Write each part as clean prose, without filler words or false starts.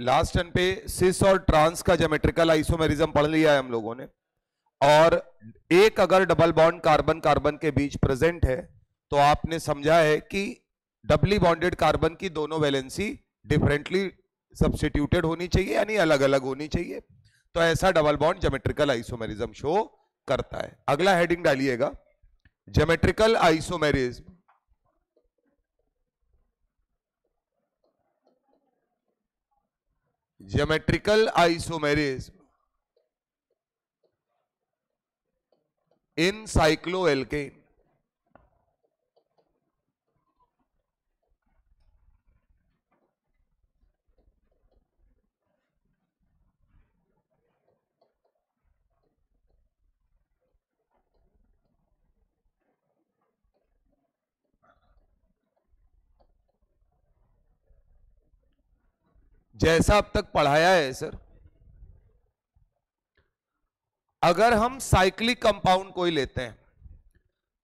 Last turn पे सिस और trans का ज्योमेट्रिकल आइसोमेरिज्म पढ़ लिया है हम लोगों ने, और एक अगर डबल बॉन्ड कार्बन कार्बन के बीच प्रेजेंट है तो आपने समझा है कि डबली बॉन्डेड कार्बन की दोनों वैलेंसी डिफरेंटली सब्स्टिट्यूटेड होनी चाहिए, यानी अलग अलग होनी चाहिए। तो ऐसा double bond geometrical isomerism show करता है। अगला हेडिंग डालिएगा, ज्योमेट्रिकल आइसोमेरिज्म। ज्योमेट्रिकल आइसोमेरिज्म इन साइक्लोएल्केन। जैसा अब तक पढ़ाया है सर, अगर हम साइक्लिक कंपाउंड कोई लेते हैं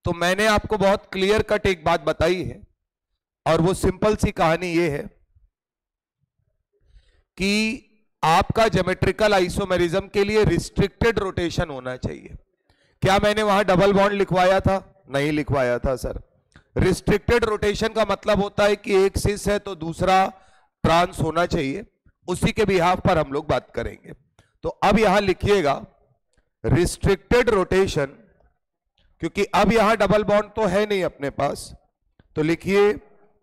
तो मैंने आपको बहुत क्लियर कट एक बात बताई है, और वो सिंपल सी कहानी ये है कि आपका ज्योमेट्रिकल आइसोमेरिज्म के लिए रिस्ट्रिक्टेड रोटेशन होना चाहिए। क्या मैंने वहां डबल बॉन्ड लिखवाया था? नहीं लिखवाया था सर। रिस्ट्रिक्टेड रोटेशन का मतलब होता है कि एक सिस है तो दूसरा ट्रांस होना चाहिए, उसी के बिहाफ पर हम लोग बात करेंगे। तो अब यहां लिखिएगा रिस्ट्रिक्टेड रोटेशन, क्योंकि अब यहां डबल बॉन्ड तो है नहीं अपने पास, तो लिखिए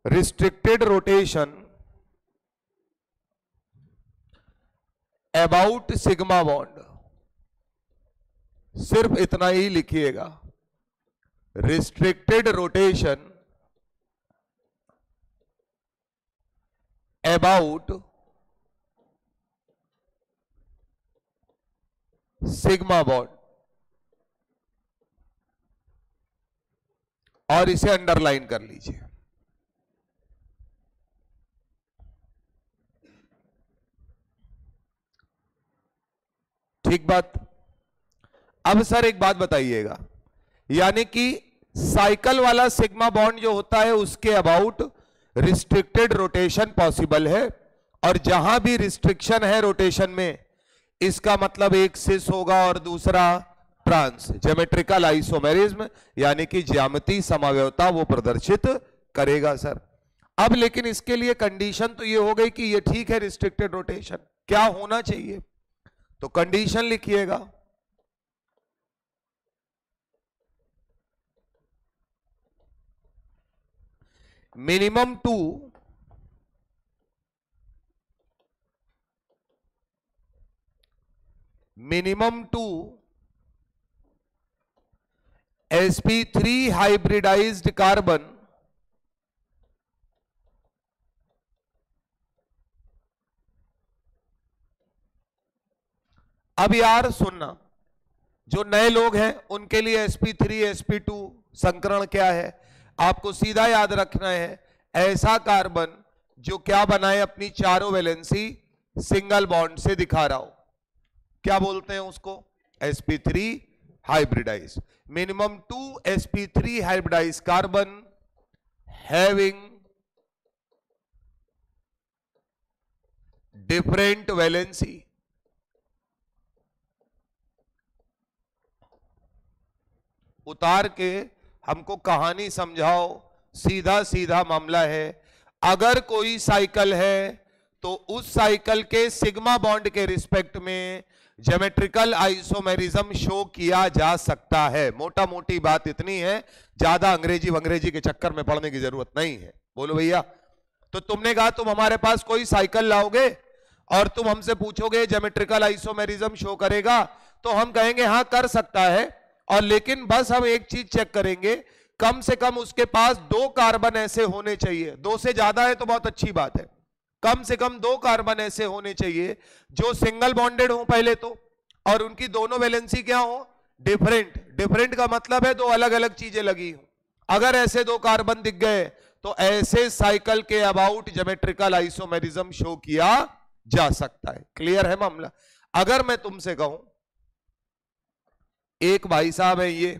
restricted rotation about sigma bond. सिर्फ इतना ही लिखिएगा, restricted rotation about sigma bond, और इसे अंडरलाइन कर लीजिए। ठीक बात। अब सर एक बात बताइएगा, यानी कि साइकिल वाला सिग्मा बॉन्ड जो होता है उसके अबाउट रिस्ट्रिक्टेड रोटेशन पॉसिबल है, और जहां भी रिस्ट्रिक्शन है रोटेशन में, इसका मतलब एक सिस होगा और दूसरा ट्रांस। ज्योमेट्रिकल आइसोमेरिज्म यानी कि ज्यामितीय समव्यवता वो प्रदर्शित करेगा सर। अब लेकिन इसके लिए कंडीशन तो ये हो गई कि ये ठीक है रिस्ट्रिक्टेड रोटेशन, क्या होना चाहिए? तो कंडीशन लिखिएगा, minimum to sp3 hybridised carbon अब यार सुनना, जो नए लोग हैं उनके लिए sp3 sp2 संकरण क्या है आपको सीधा याद रखना है। ऐसा कार्बन जो क्या बनाए, अपनी चारों वैलेंसी सिंगल बॉन्ड से दिखा रहा हो, क्या बोलते हैं उसको? sp3 hybridise. Minimum 2 sp3 hybridise carbon having different valency. उतार के हमको कहानी समझाओ, सीधा सीधा मामला है। अगर कोई साइकिल है तो उस साइकिल के सिग्मा बॉन्ड के रिस्पेक्ट में ज्योमेट्रिकल आइसोमेरिज्म शो किया जा सकता है। मोटा मोटी बात इतनी है, ज्यादा अंग्रेजी के चक्कर में पड़ने की जरूरत नहीं है। बोलो भैया। तो तुमने कहा तुम हमारे पास कोई साइकिल लाओगे और तुम हमसे पूछोगे ज्योमेट्रिकल आइसोमेरिज्म शो करेगा, तो हम कहेंगे हाँ कर सकता है, और लेकिन बस हम एक चीज चेक करेंगे, कम से कम उसके पास 2 कार्बन ऐसे होने चाहिए। 2 से ज्यादा है तो बहुत अच्छी बात है, कम से कम 2 कार्बन ऐसे होने चाहिए जो सिंगल बॉन्डेड हो पहले तो, और उनकी दोनों वैलेंसी क्या हो? डिफरेंट। डिफरेंट का मतलब है 2 अलग अलग चीजें लगी हो। अगर ऐसे 2 कार्बन दिख गए तो ऐसे साइकिल के अबाउट ज्योमेट्रिकल आइसोमेरिज्म शो किया जा सकता है। क्लियर है मामला? अगर मैं तुमसे कहूं एक भाई साहब है ये,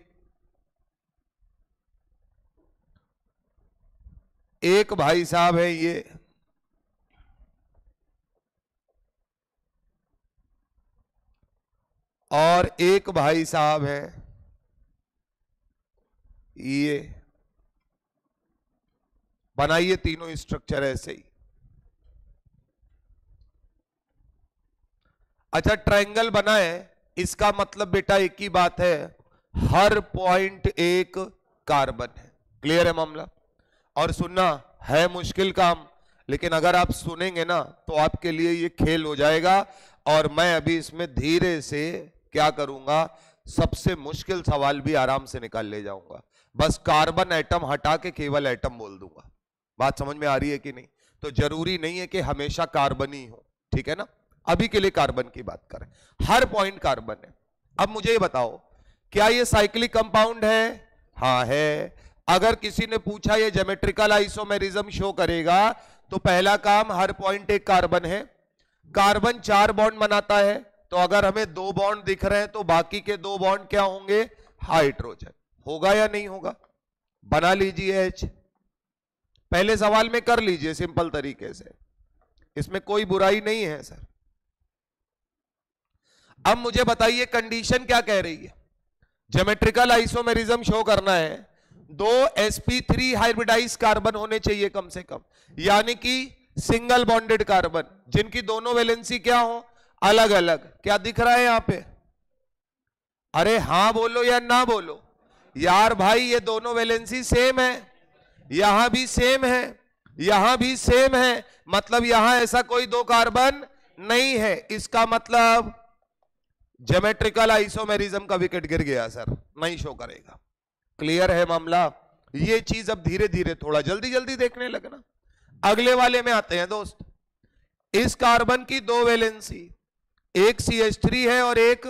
एक भाई साहब है ये, और एक भाई साहब है ये, बनाइए तीनों स्ट्रक्चर ऐसे ही। अच्छा, ट्रायंगल बना है, इसका मतलब बेटा एक ही बात है, हर पॉइंट एक कार्बन है। क्लियर है मामला? और सुनना है मुश्किल काम, लेकिन अगर आप सुनेंगे ना तो आपके लिए ये खेल हो जाएगा। और मैं अभी इसमें धीरे से क्या करूंगा, सबसे मुश्किल सवाल भी आराम से निकाल ले जाऊंगा। बस कार्बन एटम हटा के केवल एटम बोल दूंगा। बात समझ में आ रही है कि नहीं? तो जरूरी नहीं है कि हमेशा कार्बन ही हो, ठीक है ना? अभी के लिए कार्बन की बात करें, हर पॉइंट कार्बन है। अब मुझे ये बताओ, क्या ये साइक्लिक कंपाउंड है? हाँ है। अगर किसी ने पूछा ये ज्योमेट्रिकल आइसोमेरिज्म शो करेगा, तो पहला काम, हर पॉइंट एक कार्बन है। कार्बन 4 बॉन्ड बनाता है, तो अगर हमें 2 बॉन्ड दिख रहे हैं तो बाकी के 2 बॉन्ड क्या होंगे? हाइड्रोजन। होगा या नहीं होगा? बना लीजिए H, पहले सवाल में कर लीजिए सिंपल तरीके से, इसमें कोई बुराई नहीं है सर। अब मुझे बताइए कंडीशन क्या कह रही है? ज्योमेट्रिकल आइसोमेरिज्म शो करना है, 2 sp3 हाइब्रिडाइज कार्बन होने चाहिए कम से कम, यानी कि सिंगल बॉन्डेड कार्बन जिनकी दोनों वैलेंसी क्या हो? अलग अलग। क्या दिख रहा है यहां पे? अरे हां बोलो या ना बोलो यार भाई, ये दोनों वैलेंसी सेम है, यहां भी सेम है, यहां भी सेम है, मतलब यहां ऐसा कोई 2 कार्बन नहीं है। इसका मतलब ज्योमेट्रिकल आइसोमेरिज्म का विकेट गिर गया सर, नहीं शो करेगा। क्लियर है मामला? ये चीज अब धीरे धीरे थोड़ा जल्दी जल्दी देखने लगना। अगले वाले में आते हैं दोस्त। इस कार्बन की 2 वैलेंसी, एक CH3 है और एक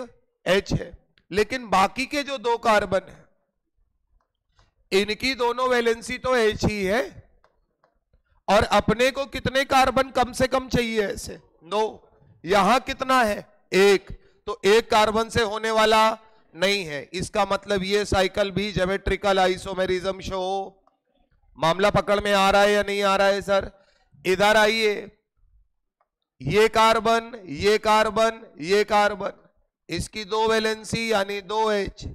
H है, लेकिन बाकी के जो 2 कार्बन है इनकी दोनों वैलेंसी तो H ही है, और अपने को कितने कार्बन कम से कम चाहिए? ऐसे 2। यहां कितना है? 1, तो 1 कार्बन से होने वाला नहीं है। इसका मतलब ये साइकिल भी ज्योमेट्रिकल आइसोमेरिज्म शो। मामला पकड़ में आ रहा है या नहीं आ रहा है सर? इधर आइए, ये कार्बन, ये कार्बन, ये कार्बन, इसकी 2 वैलेंसी यानी 2H,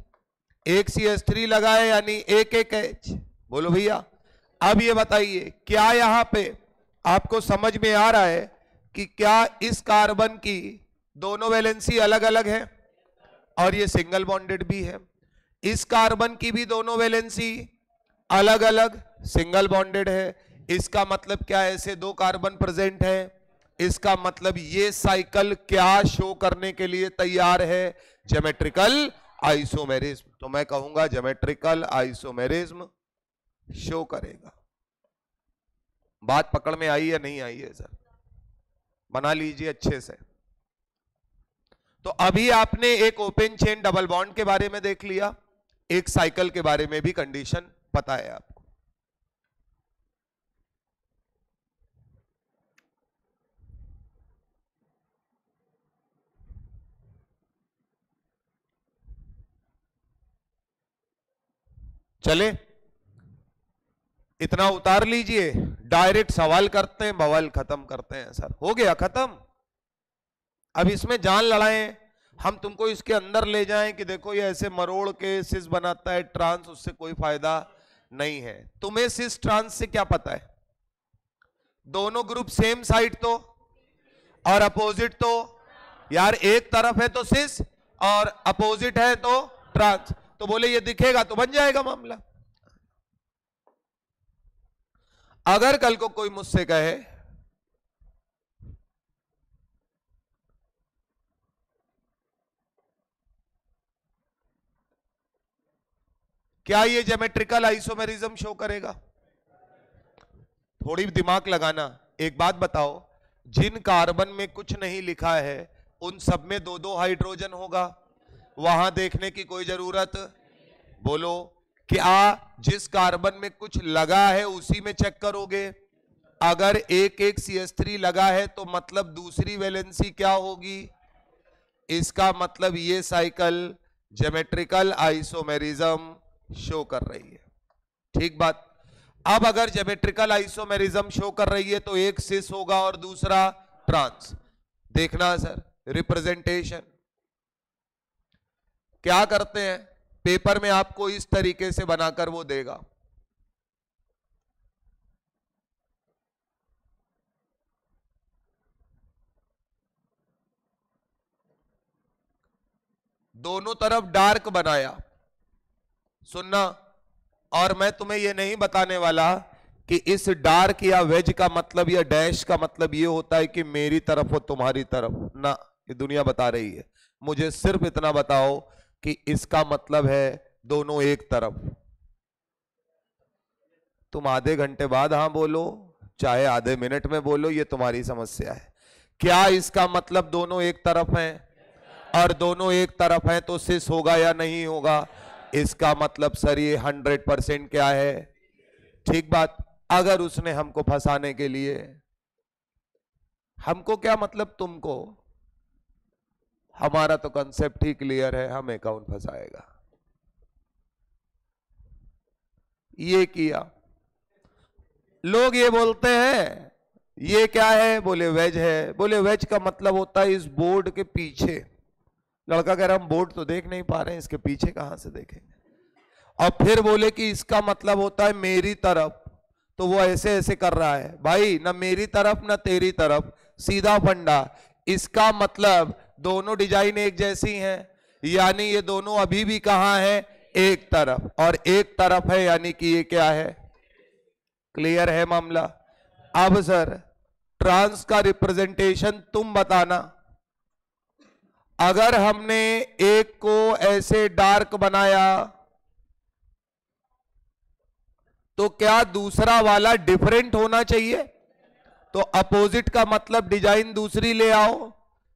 एक CH3 लगाए यानी एक H। बोलो भैया, अब ये बताइए क्या यहां पे आपको समझ में आ रहा है कि क्या इस कार्बन की दोनों वैलेंसी अलग अलग है और ये सिंगल बॉन्डेड भी है? इस कार्बन की भी दोनों वैलेंसी अलग अलग सिंगल बॉन्डेड है। इसका मतलब क्या? ऐसे 2 कार्बन प्रेजेंट है। इसका मतलब ये साइकिल क्या शो करने के लिए तैयार है? Geometrical isomerism. तो मैं कहूंगा ज्योमेट्रिकल आइसोमेरिज्म शो करेगा। बात पकड़ में आई या नहीं आई है सर? बना लीजिए अच्छे से। तो अभी आपने एक ओपन चेन डबल बॉन्ड के बारे में देख लिया, एक साइकिल के बारे में भी कंडीशन पता है आपको। चले, इतना उतार लीजिए, डायरेक्ट सवाल करते हैं, बवाल खत्म करते हैं सर। हो गया खत्म। अब इसमें जान लड़ाएं, हम तुमको इसके अंदर ले जाएं कि देखो ये ऐसे मरोड़ के सिस बनाता है ट्रांस, उससे कोई फायदा नहीं है। तुम्हें सिस ट्रांस से क्या पता है? दोनों ग्रुप सेम साइड तो और अपोजिट तो, यार एक तरफ है तो सिस और अपोजिट है तो ट्रांस, तो बोले ये दिखेगा तो बन जाएगा मामला। अगर कल को कोई मुझसे कहे क्या ये ज्योमेट्रिकल आइसोमेरिज्म शो करेगा? थोड़ी दिमाग लगाना। एक बात बताओ, जिन कार्बन में कुछ नहीं लिखा है उन सब में 2-2 हाइड्रोजन होगा, वहां देखने की कोई जरूरत? बोलो, क्या जिस कार्बन में कुछ लगा है उसी में चेक करोगे? अगर एक CH3 लगा है तो मतलब दूसरी वैलेंसी क्या होगी? इसका मतलब ये साइकिल ज्योमेट्रिकल आइसोमेरिज्म शो कर रही है। ठीक बात। अब अगर ज्योमेट्रिकल आइसोमेरिज्म शो कर रही है तो एक सिस होगा और दूसरा ट्रांस। देखना सर, रिप्रेजेंटेशन क्या करते हैं, पेपर में आपको इस तरीके से बनाकर वो देगा। दोनों तरफ डार्क बनाया, सुनना, और मैं तुम्हें ये नहीं बताने वाला कि इस डार्क या वेज का मतलब या डैश का मतलब ये होता है कि मेरी तरफ हो तुम्हारी तरफ, ना, ये दुनिया बता रही है। मुझे सिर्फ इतना बताओ कि इसका मतलब है दोनों एक तरफ। तुम आधे घंटे बाद हाँ बोलो, चाहे आधे मिनट में बोलो, ये तुम्हारी समस्या है। क्या इसका मतलब दोनों एक तरफ हैं? और दोनों एक तरफ हैं तो सिस होगा या नहीं होगा? इसका मतलब सर ये 100% क्या है? ठीक बात। अगर उसने हमको फंसाने के लिए, हमको क्या मतलब तुमको, हमारा तो कंसेप्ट ही क्लियर है, हमें कौन फंसाएगा। ये किया, लोग ये बोलते हैं ये क्या है, बोले वेज है। बोले वेज का मतलब होता है इस बोर्ड के पीछे। लड़का कह रहा हम बोर्ड तो देख नहीं पा रहे हैं, इसके पीछे कहां से देखेंगे। और फिर बोले कि इसका मतलब होता है मेरी तरफ, तो वो ऐसे ऐसे कर रहा है। भाई ना मेरी तरफ ना तेरी तरफ, सीधा फंडा। इसका मतलब दोनों डिजाइन एक जैसी हैं, यानी ये दोनों अभी भी कहां है? एक तरफ। और एक तरफ है यानी कि ये क्या है? क्लियर है मामला। अब सर ट्रांस का रिप्रेजेंटेशन तुम बताना। अगर हमने एक को ऐसे डार्क बनाया तो क्या दूसरा वाला डिफरेंट होना चाहिए? तो अपोजिट का मतलब डिजाइन दूसरी ले आओ,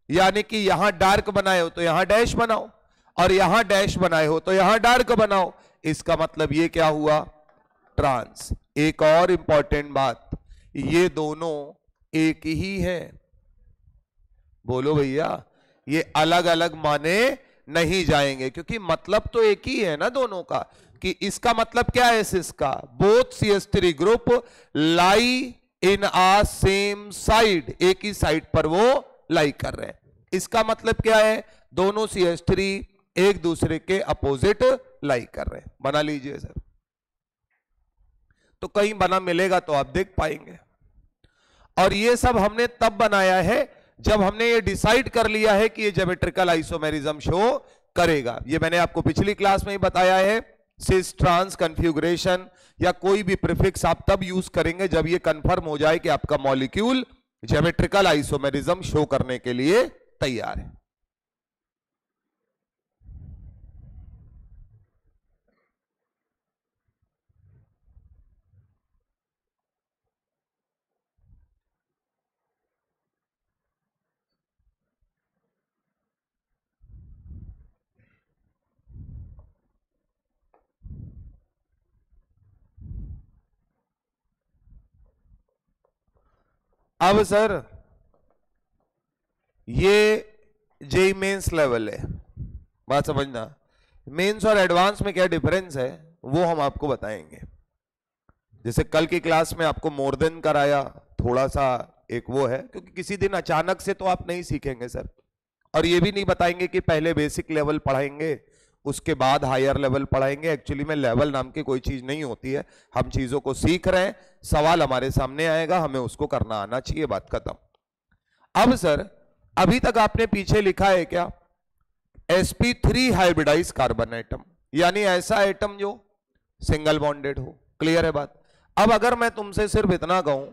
यानी कि यहां डार्क बनाए हो तो यहां डैश बनाओ, और यहां डैश बनाए हो तो यहां डार्क बनाओ। इसका मतलब ये क्या हुआ? ट्रांस। एक और इंपॉर्टेंट बात, ये दोनों एक ही है। बोलो भैया, ये अलग अलग माने नहीं जाएंगे, क्योंकि मतलब तो एक ही है ना दोनों का। कि इसका मतलब क्या है? इसका बोथ CH3 ग्रुप लाई इन आ सेम साइड, एक ही साइड पर वो लाई कर रहे हैं। इसका मतलब क्या है? दोनों CH3 एक दूसरे के अपोजिट लाई कर रहे हैं। बना लीजिए सर, तो कहीं बना मिलेगा तो आप देख पाएंगे। और ये सब हमने तब बनाया है जब हमने ये डिसाइड कर लिया है कि ये ज्योमेट्रिकल आइसोमेरिज्म शो करेगा। ये मैंने आपको पिछली क्लास में ही बताया है। सिस ट्रांस कन्फ्यूग्रेशन या कोई भी प्रीफिक्स आप तब यूज करेंगे जब ये कंफर्म हो जाए कि आपका मॉलिक्यूल ज्योमेट्रिकल आइसोमेरिज्म शो करने के लिए तैयार है। अब सर ये जेई मेंस लेवल है, बात समझना। मेंस और एडवांस में क्या डिफरेंस है वो हम आपको बताएंगे। जैसे कल की क्लास में आपको मोर देन कराया, थोड़ा सा एक वो है, क्योंकि किसी दिन अचानक से तो आप नहीं सीखेंगे सर। और ये भी नहीं बताएंगे कि पहले बेसिक लेवल पढ़ाएंगे उसके बाद हायर लेवल पढ़ाएंगे। एक्चुअली में लेवल नाम की कोई चीज नहीं होती है। हम चीजों को सीख रहे हैं, सवाल हमारे सामने आएगा, हमें उसको करना आना चाहिए, बात खत्म। अब सर अभी तक आपने पीछे लिखा है क्या? sp3 हाइब्रिडाइज कार्बन एटम, यानी ऐसा एटम जो सिंगल बॉन्डेड हो। क्लियर है बात? अब अगर मैं तुमसे सिर्फ इतना कहूं,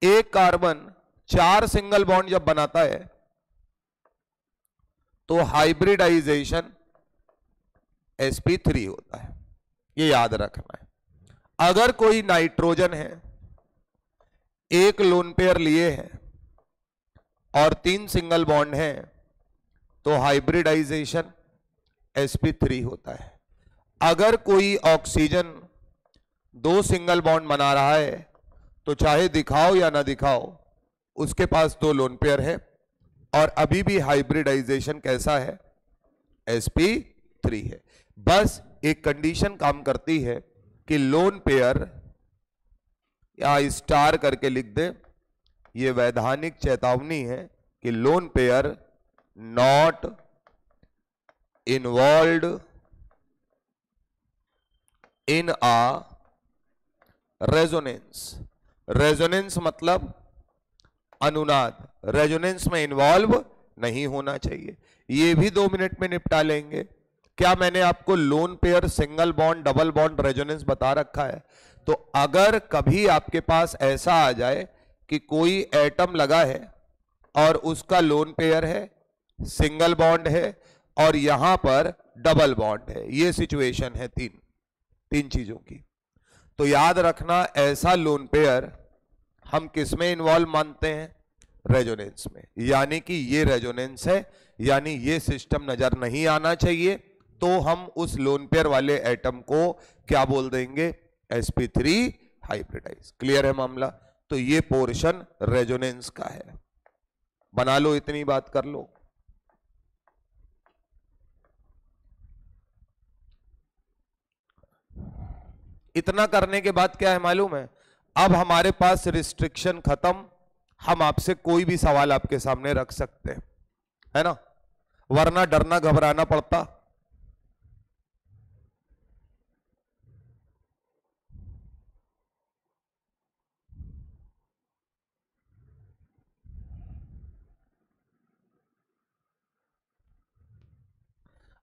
एक कार्बन 4 सिंगल बॉन्ड जब बनाता है तो हाइब्रिडाइजेशन sp3 होता है, ये याद रखना है। अगर कोई नाइट्रोजन है, एक लोन पेयर लिए हैं और 3 सिंगल बॉन्ड हैं, तो हाइब्रिडाइजेशन sp3 होता है। अगर कोई ऑक्सीजन 2 सिंगल बॉन्ड बना रहा है तो चाहे दिखाओ या ना दिखाओ, उसके पास 2 लोन पेयर है और अभी भी हाइब्रिडाइजेशन कैसा है? sp3 है। बस एक कंडीशन काम करती है कि लोन पेयर, या स्टार करके लिख दे, ये वैधानिक चेतावनी है कि lone pair not involved in a resonance. Resonance मतलब अनुनाद, रेजोनेंस में इन्वॉल्व नहीं होना चाहिए। ये भी 2 मिनट में निपटा लेंगे। क्या मैंने आपको lone pair, single bond, double bond, resonance बता रखा है? तो अगर कभी आपके पास ऐसा आ जाए कि कोई एटम लगा है और उसका लोन पेयर है, सिंगल बॉन्ड है और यहां पर डबल बॉन्ड है, ये सिचुएशन है तीन चीजों की, तो याद रखना ऐसा लोन पेयर हम किस में इन्वॉल्व मानते हैं? रेजोनेंस में। यानी कि ये रेजोनेंस है, यानी ये सिस्टम नजर नहीं आना चाहिए, तो हम उस लोन पेयर वाले एटम को क्या बोल देंगे? sp3 hybridise. क्लियर है मामला? तो ये पोर्शन रेजोनेंस का है। बना लो, इतनी बात कर लो। इतना करने के बाद क्या है मालूम है? अब हमारे पास रिस्ट्रिक्शन खत्म, हम आपसे कोई भी सवाल आपके सामने रख सकते हैं, है ना? वरना डरना घबराना पड़ता।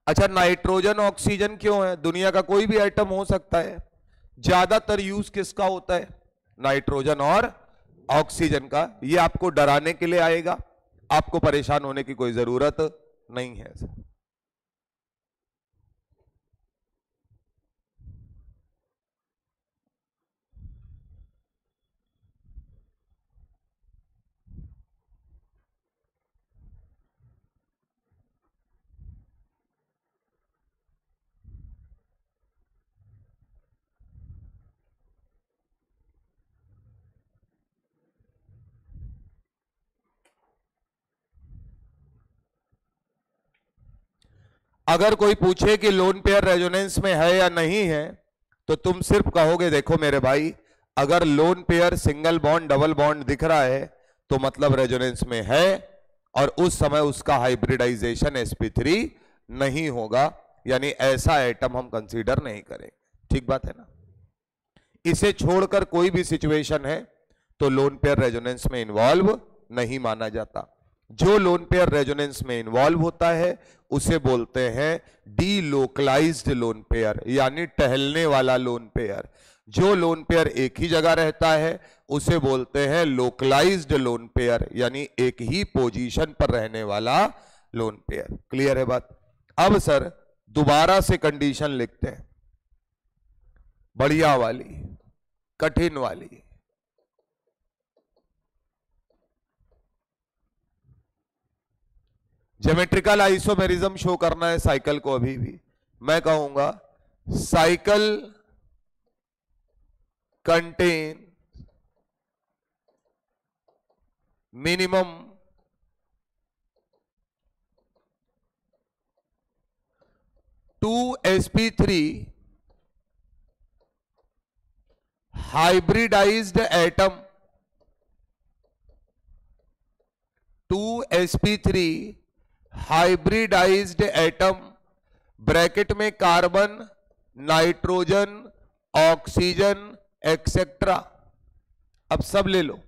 अच्छा, नाइट्रोजन ऑक्सीजन क्यों है? दुनिया का कोई भी आइटम हो सकता है। ज्यादातर यूज किसका होता है? नाइट्रोजन और ऑक्सीजन का। ये आपको डराने के लिए आएगा, आपको परेशान होने की कोई जरूरत नहीं है। अगर कोई पूछे कि लोन पेयर रेजोनेंस में है या नहीं है, तो तुम सिर्फ कहोगे देखो मेरे भाई, अगर lone pair single bond, double bond दिख रहा है तो मतलब रेजोनेंस में है, और उस समय उसका हाइब्रिडाइजेशन sp3 नहीं होगा, यानी ऐसा एटम हम कंसीडर नहीं करेंगे। ठीक बात है ना? इसे छोड़कर कोई भी सिचुएशन है तो लोन पेयर रेजोनेंस में इन्वॉल्व नहीं माना जाता। जो लोन पेयर रेजोनेंस में इन्वॉल्व होता है उसे बोलते हैं डीलोकलाइज्ड लोन पेयर, यानी टहलने वाला लोन पेयर। जो लोन पेयर एक ही जगह रहता है उसे बोलते हैं लोकलाइज्ड लोन पेयर, यानी एक ही पोजीशन पर रहने वाला लोन पेयर। क्लियर है बात? अब सर दोबारा से कंडीशन लिखते हैं, बढ़िया वाली, कठिन वाली। ज्योमेट्रिकल आइसोमेरिज्म शो करना है साइकिल को। अभी भी मैं कहूंगा cycle contain minimum 2 sp3 hybridised atom, 2 sp3 hybridised atom, bracket में कार्बन, नाइट्रोजन, ऑक्सीजन एक्सेट्रा। अब सब ले लो,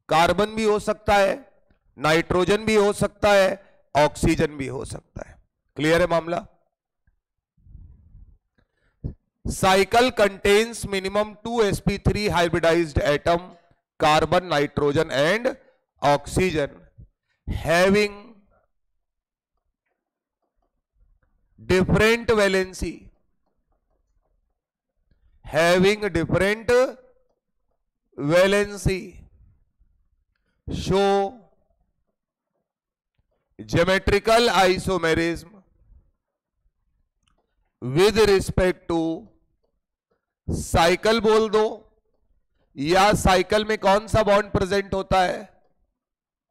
कार्बन भी हो सकता है, नाइट्रोजन भी हो सकता है, ऑक्सीजन भी हो सकता है। क्लियर है मामला? Cycle contains minimum 2 sp3 hybridised atom, carbon, nitrogen and oxygen having different valency, having different valency, show geometrical isomerism with respect to cycle बोल दो, या साइकिल में कौन सा बॉन्ड प्रेजेंट होता है?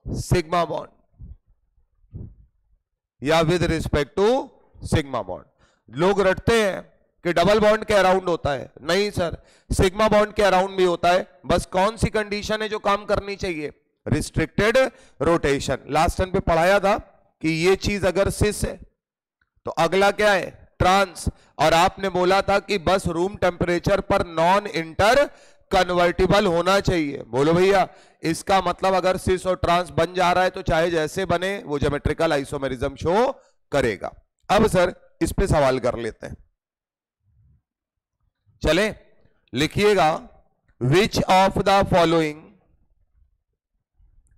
सिग्मा बॉन्ड, या with respect to sigma bond. लोग रटते हैं कि डबल बॉन्ड के अराउंड होता है, नहीं सर, सिग्मा बॉन्ड के अराउंड भी होता है। बस कौन सी कंडीशन है जो काम करनी चाहिए? Restricted rotation. लास्ट टाइम पे पढ़ाया था कि ये चीज अगर सिस है तो अगला क्या है, ट्रांस। और आपने बोला था कि बस रूम टेम्परेचर पर नॉन इंटर कन्वर्टिबल होना चाहिए। बोलो भैया, इसका मतलब अगर सिस और ट्रांस बन जा रहा है तो चाहे जैसे बने वो ज्योमेट्रिकल आइसोमेरिज्म शो करेगा। अब सर इस पे सवाल कर लेते हैं, चले लिखिएगा, विच ऑफ द फॉलोइंग,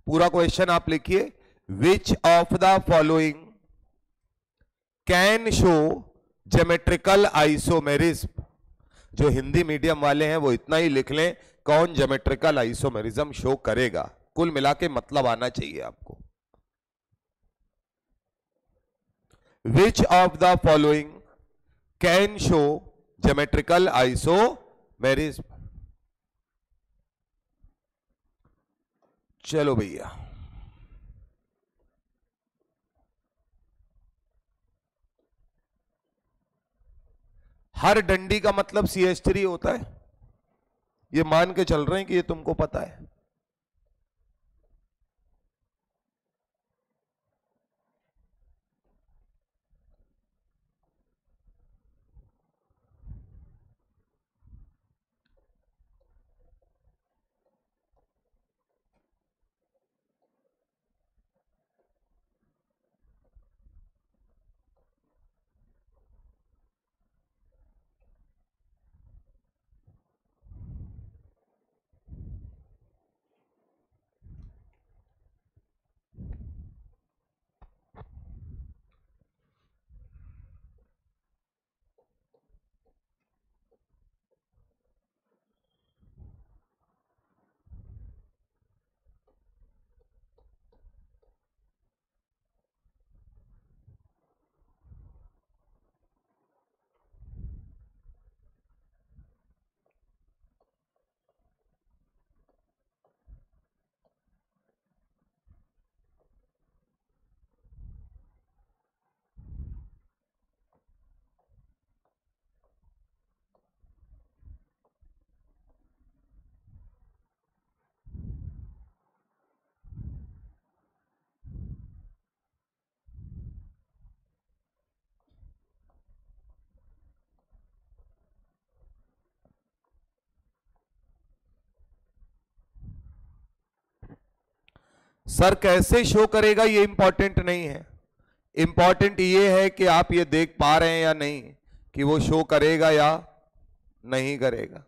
पूरा क्वेश्चन आप लिखिए, which of the following can show geometrical isomerism. जो हिंदी मीडियम वाले हैं वो इतना ही लिख लें, कौन ज्योमेट्रिकल आइसोमेरिज्म शो करेगा, कुल मिला के मतलब आना चाहिए आपको। Which of the following can show geometrical isomerism. चलो भैया, हर डंडी का मतलब CH3 होता है, ये मान के चल रहे हैं कि ये तुमको पता है। सर कैसे शो करेगा ये इंपॉर्टेंट नहीं है, इंपॉर्टेंट ये है कि आप ये देख पा रहे हैं या नहीं कि वो शो करेगा या नहीं करेगा।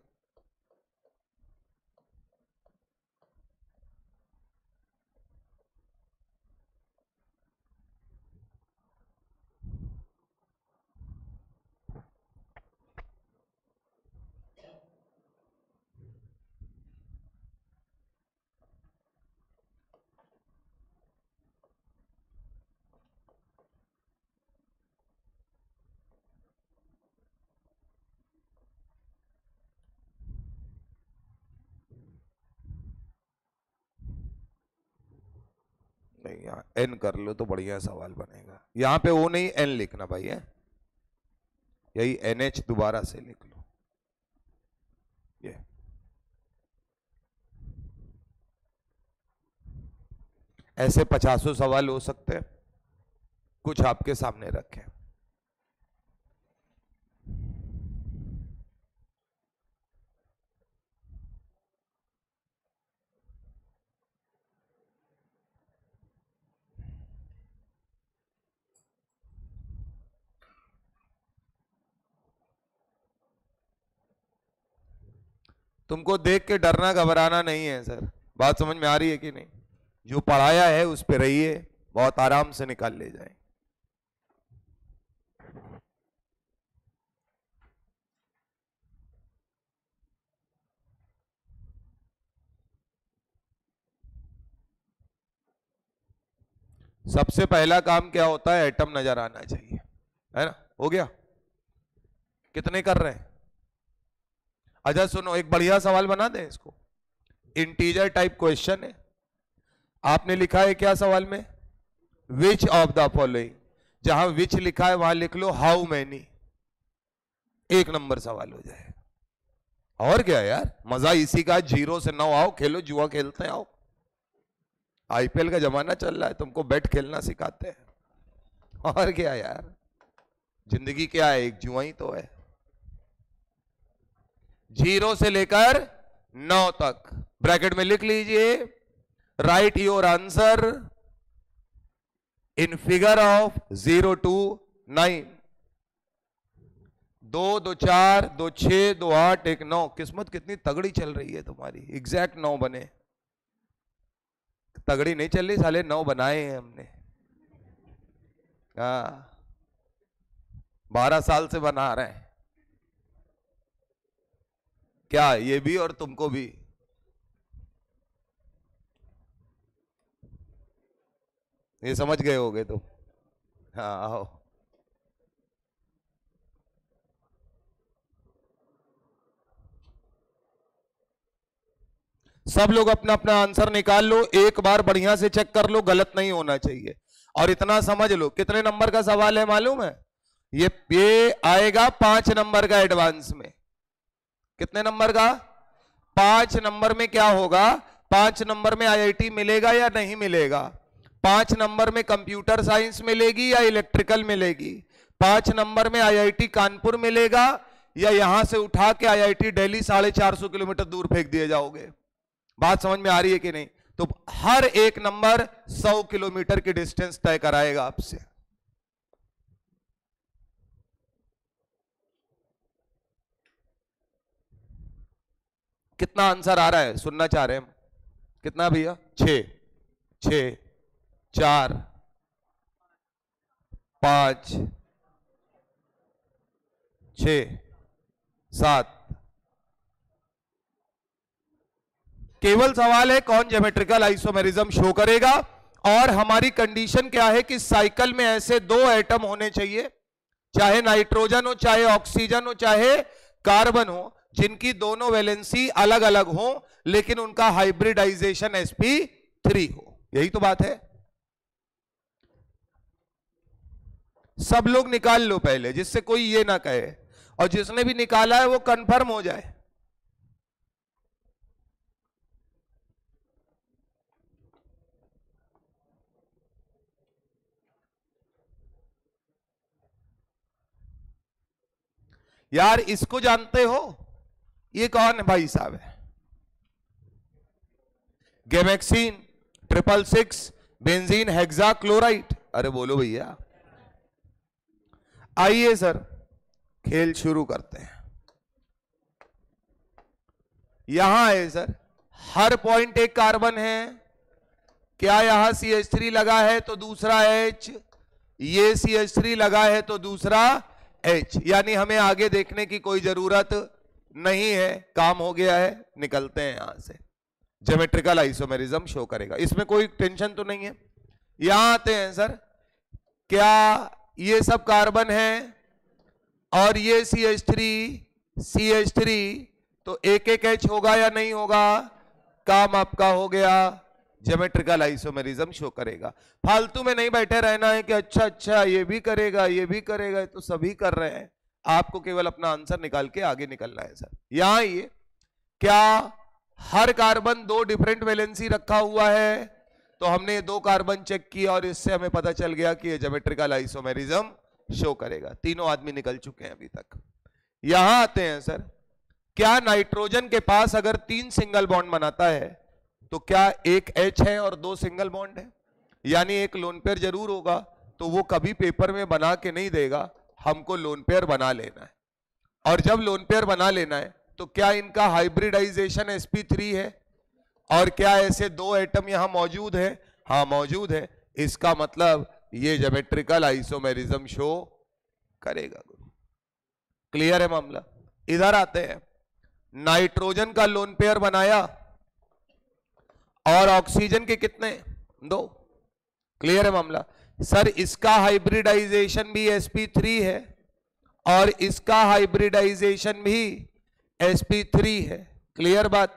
नहीं, यहाँ एन कर लो तो बढ़िया सवाल बनेगा। यहाँ पे वो नहीं, एन लिखना भाई है, यही NH दोबारा से लिख लो। ये ऐसे 50 सवाल हो सकते हैं, कुछ आपके सामने रखें। तुमको देख के डरना घबराना नहीं है सर, बात समझ में आ रही है कि नहीं? जो पढ़ाया है उस पे रहिए, बहुत आराम से निकाल ले जाए। सबसे पहला काम क्या होता है, एटम नजर आना चाहिए, है ना? हो गया? कितने कर रहे हैं? अच्छा सुनो, एक बढ़िया सवाल बना दें इसको, इंटीजर टाइप क्वेश्चन है। आपने लिखा है क्या सवाल में, विच ऑफ द फॉलोइंग, जहां विच लिखा है वहां लिख लो हाउ मैनी, 1 नंबर सवाल हो जाए। और क्या यार, मजा इसी का, 0 से 9 आओ, खेलो, जुआ खेलते हैं, आओ। IPL का जमाना चल रहा है, तुमको बैट खेलना सिखाते हैं, और क्या यार। जिंदगी क्या है, एक जुआ ही तो है। 0 से लेकर 9 तक ब्रैकेट में लिख लीजिए, right your answer in figure of 0 to 9। 2 2 4 2 6 2 8 1 9। किस्मत कितनी तगड़ी चल रही है तुम्हारी, एग्जैक्ट 9 बने। तगड़ी नहीं चल रही साले, 9 बनाए हैं हमने। 12 साल से बना रहे हैं क्या, ये भी और तुमको भी। ये समझ गए होगे तो। हाँ आओ। सब लोग अपना अपना आंसर निकाल लो, एक बार बढ़िया से चेक कर लो, गलत नहीं होना चाहिए। और इतना समझ लो, कितने नंबर का सवाल है मालूम है? ये आएगा 5 नंबर का एडवांस में। कितने नंबर का? 5 नंबर में क्या होगा? 5 नंबर में आईआईटी मिलेगा या नहीं मिलेगा? 5 नंबर में कंप्यूटर साइंस मिलेगी या इलेक्ट्रिकल मिलेगी? 5 नंबर में आईआईटी कानपुर मिलेगा या यहां से उठा के आईआईटी दिल्ली 450 किलोमीटर दूर फेंक दिए जाओगे? बात समझ में आ रही है कि नहीं? तो हर एक नंबर 100 किलोमीटर की डिस्टेंस तय कराएगा आपसे। कितना आंसर आ रहा है सुनना चाह रहे हैं हम। कितना भैया? 6 6 4 5 6 7। केवल सवाल है कौन ज्योमेट्रिकल आइसोमेरिज्म शो करेगा। और हमारी कंडीशन क्या है कि साइकिल में ऐसे 2 एटम होने चाहिए, चाहे नाइट्रोजन हो, चाहे ऑक्सीजन हो, चाहे कार्बन हो, जिनकी दोनों वैलेंसी अलग अलग हो लेकिन उनका हाइब्रिडाइजेशन sp3 हो। यही तो बात है। सब लोग निकाल लो पहले, जिससे कोई ये ना कहे, और जिसने भी निकाला है वो कंफर्म हो जाए। यार इसको जानते हो? ये कौन है भाई साहब? है गेमेक्सिन, 666, बेंजीन हेक्साक्लोराइड। अरे बोलो भैया। आइए सर खेल शुरू करते हैं। यहां है सर, हर पॉइंट एक कार्बन है। क्या यहां CH3 लगा है तो दूसरा H, ये CH3 लगा है तो दूसरा H, यानी हमें आगे देखने की कोई जरूरत नहीं है, काम हो गया है। निकलते हैं यहां से। ज्योमेट्रिकल आइसोमेरिज्म शो करेगा, इसमें कोई टेंशन तो नहीं है। यहां आते हैं सर, क्या ये सब कार्बन है और ये CH3 तो एक एक H होगा या नहीं होगा? काम आपका हो गया। ज्योमेट्रिकल आइसोमेरिज्म शो करेगा। फालतू में नहीं बैठे रहना है कि अच्छा अच्छा ये भी करेगा ये भी करेगा, तो सभी कर रहे हैं। आपको केवल अपना आंसर निकाल के आगे निकलना है सर। यहां ये क्या हर कार्बन 2 डिफरेंट वैलेंसी रखा हुआ है? तो हमने ये 2 कार्बन चेक किया और इससे हमें पता चल गया कि ये ज्योमेट्रिकल आइसोमेरिज्म शो करेगा। तीनों आदमी निकल चुके हैं अभी तक। यहां आते हैं सर, क्या नाइट्रोजन के पास अगर 3 सिंगल बॉन्ड बनाता है तो क्या एक H है और 2 सिंगल बॉन्ड है? यानी एक लोन पेयर जरूर होगा। तो वो कभी पेपर में बना के नहीं देगा, हमको लोन पेयर बना लेना है। और जब लोन पेयर बना लेना है तो क्या इनका हाइब्रिडाइजेशन sp3 है? और क्या ऐसे 2 एटम यहां मौजूद है? हाँ मौजूद है। इसका मतलब ये ज्योमेट्रिकल आइसोमेरिज्म शो करेगा। क्लियर है मामला? इधर आते हैं, नाइट्रोजन का लोन पेयर बनाया और ऑक्सीजन के कितने? 2। क्लियर है मामला? सर इसका हाइब्रिडाइजेशन भी sp3 है और इसका हाइब्रिडाइजेशन भी sp3 है। क्लियर बात?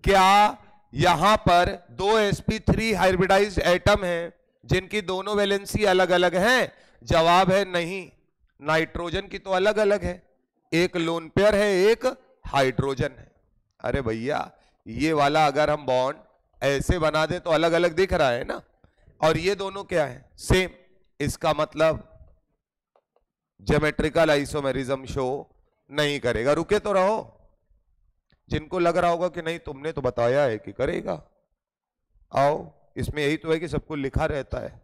क्या यहां पर 2 sp3 हाइब्रिडाइज्ड एटम हैं जिनकी दोनों वैलेंसी अलग अलग हैं? जवाब है नहीं। नाइट्रोजन की तो अलग अलग है, एक लोन पेयर है एक हाइड्रोजन है। अरे भैया ये वाला अगर हम बॉन्ड ऐसे बना दे तो अलग अलग दिख रहा है ना, और ये दोनों क्या है? सेम। इसका मतलब ज्योमेट्रिकल आइसोमेरिज्म शो नहीं करेगा। रुके तो रहो, जिनको लग रहा होगा कि नहीं तुमने तो बताया है कि करेगा, आओ, इसमें यही तो है कि सब कुछ लिखा रहता है।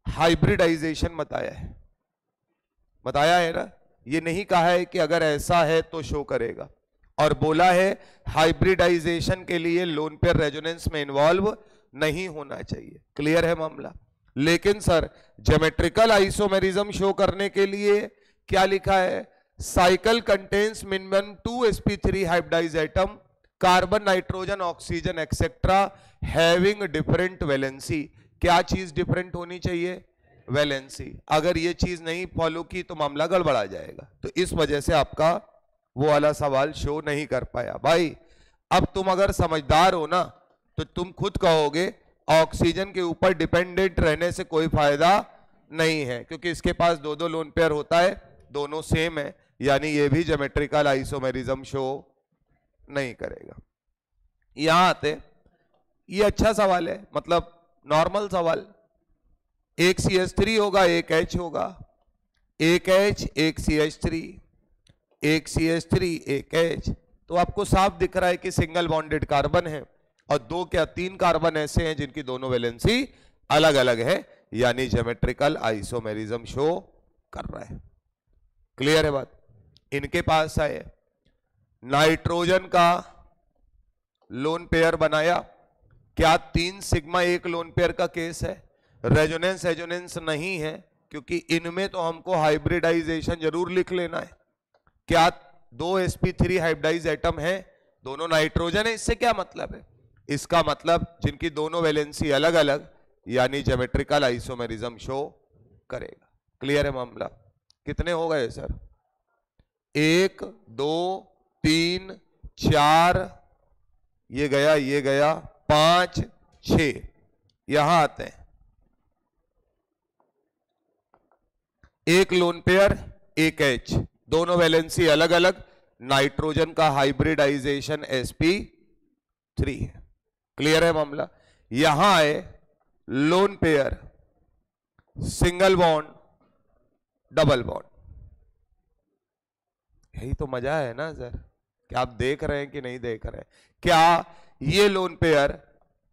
हाइब्रिडाइजेशन बताया है ना, ये नहीं कहा है कि अगर ऐसा है तो शो करेगा, और बोला है हाइब्रिडाइजेशन के लिए लोन पेयर रेजोनेंस में इन्वॉल्व नहीं होना चाहिए। क्लियर है मामला। लेकिन सर ज्योमेट्रिकल आइसोमेरिज्म शो करने के लिए क्या लिखा है, cycle contains minimum 2 sp3 hybridise atom, carbon nitrogen oxygen etcetera having different valency. क्या चीज डिफरेंट होनी चाहिए, वैलेंसी। अगर ये चीज नहीं फॉलो की तो मामला गड़बड़ा जाएगा, तो इस वजह से आपका वो वाला सवाल शो नहीं कर पाया। भाई अब तुम अगर समझदार हो ना तो तुम खुद कहोगे ऑक्सीजन के ऊपर डिपेंडेंट रहने से कोई फायदा नहीं है, क्योंकि इसके पास दो दो लोन पेयर होता है, दोनों सेम है, यानी ये भी ज्योमेट्रिकल आइसोमेरिज्म शो नहीं करेगा। यहां आते, ये अच्छा सवाल है, मतलब नॉर्मल सवाल। एक CH3 होगा, एक H होगा, एक H एक CH3, एक CH3 एक H, तो आपको साफ दिख रहा है कि सिंगल बॉन्डेड कार्बन है, और 2 क्या 3 कार्बन ऐसे हैं जिनकी दोनों वैलेंसी अलग अलग है, यानी ज्योमेट्रिकल आइसोमेरिज्म शो कर रहा है। क्लियर है बात। इनके पास है नाइट्रोजन का लोन पेयर बनाया, क्या 3 सिग्मा एक लोन पेयर का केस है, रेजोनेंस एजोनेंस नहीं है, क्योंकि इनमें तो हमको हाइब्रिडाइजेशन जरूर लिख लेना है। क्या 2 sp3 हाइब्रिडाइज एटम है, दोनों नाइट्रोजन है, इससे क्या मतलब है, इसका मतलब जिनकी दोनों वैलेंसी अलग अलग, यानी ज्योमेट्रिकल आइसोमेरिज्म शो करेगा। क्लियर है मामला। कितने हो गए सर, 1 2 3 4, ये गया 5 6, यहां आते हैं एक लोन पेयर एक H, दोनों वैलेंसी अलग अलग, नाइट्रोजन का हाइब्रिडाइजेशन sp3 है। क्लियर है मामला। यहां है lone pair single bond double bond, यही तो मजा है ना सर, क्या आप देख रहे हैं कि नहीं देख रहे हैं, क्या ये lone pair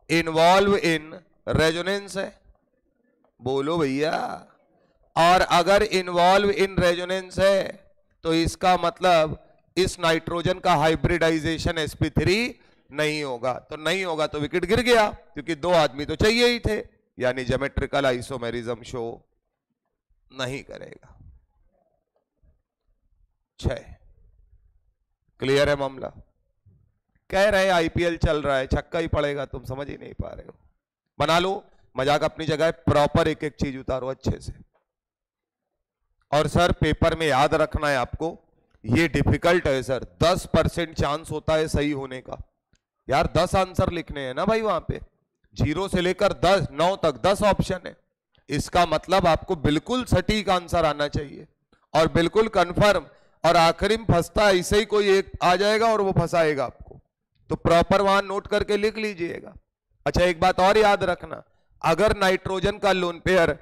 involve in resonance है, बोलो भैया, और अगर इन्वॉल्व इन रेजोनेंस है तो इसका मतलब इस नाइट्रोजन का हाइब्रिडाइजेशन sp3 नहीं होगा, तो नहीं होगा तो विकेट गिर गया, क्योंकि 2 आदमी तो चाहिए ही थे, यानी ज्योमेट्रिकल आइसोमेरिज्म शो नहीं करेगा। 6। क्लियर है मामला। कह रहे आईपीएल चल रहा है, छक्का ही पड़ेगा, तुम समझ ही नहीं पा रहे हो। बना लो, मजाक अपनी जगह है, प्रॉपर एक एक चीज उतारो अच्छे से। और सर पेपर में याद रखना है आपको, ये डिफिकल्ट है सर, 10% चांस होता है सही होने का। यार 10 आंसर लिखने हैं ना भाई, वहां पे 0 से लेकर 9 तक 10 ऑप्शन है, इसका मतलब आपको बिल्कुल सटीक आंसर आना चाहिए और बिल्कुल कंफर्म, और आखिरी में फंसता ऐसे ही कोई एक आ जाएगा और वो फंसाएगा आपको, तो प्रॉपर वहां नोट करके लिख लीजिएगा। अच्छा एक बात और याद रखना, अगर नाइट्रोजन का लोन पेयर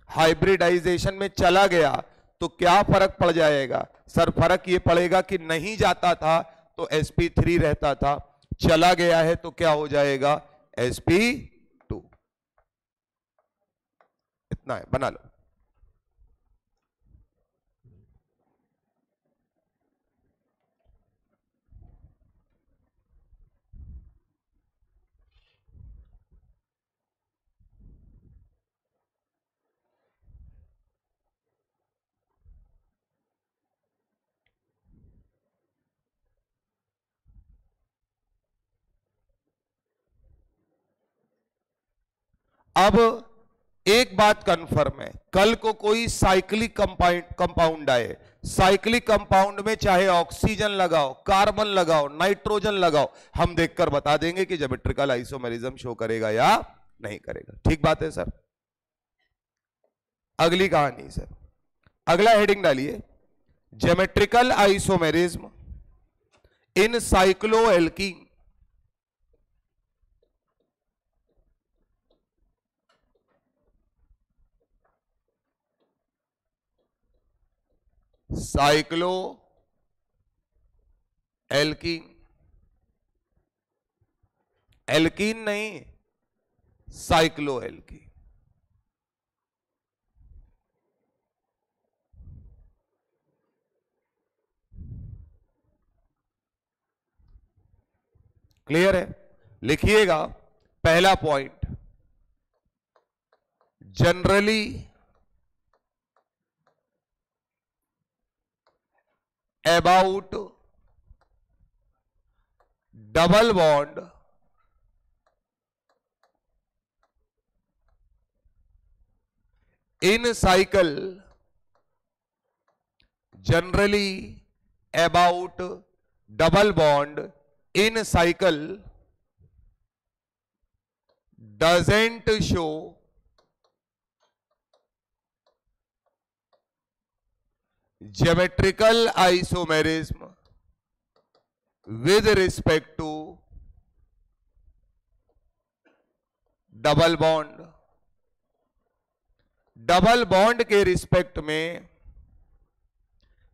हाइब्रिडाइजेशन में चला गया तो क्या फर्क पड़ जाएगा सर, फर्क ये पड़ेगा कि नहीं जाता था तो sp3 रहता था, चला गया है तो क्या हो जाएगा sp2। इतना है, बना लो। अब एक बात कंफर्म है, कल को कोई साइक्लिक कंपाउंड आए, साइक्लिक कंपाउंड में चाहे ऑक्सीजन लगाओ, कार्बन लगाओ, नाइट्रोजन लगाओ, हम देखकर बता देंगे कि ज्योमेट्रिकल आइसोमेरिज्म शो करेगा या नहीं करेगा। ठीक बात है सर। अगली कहानी सर, अगला हेडिंग डालिए, ज्योमेट्रिकल आइसोमेरिज्म इन साइक्लोएल्कीन। साइक्लो एल्कीन, एल्कीन नहीं, साइक्लो एल्कीन। क्लियर है? लिखिएगा पहला point, generally about double bond in cycle, generally about double bond in cycle doesn't show geometrical isomerism with respect to double bond. Double bond के respect में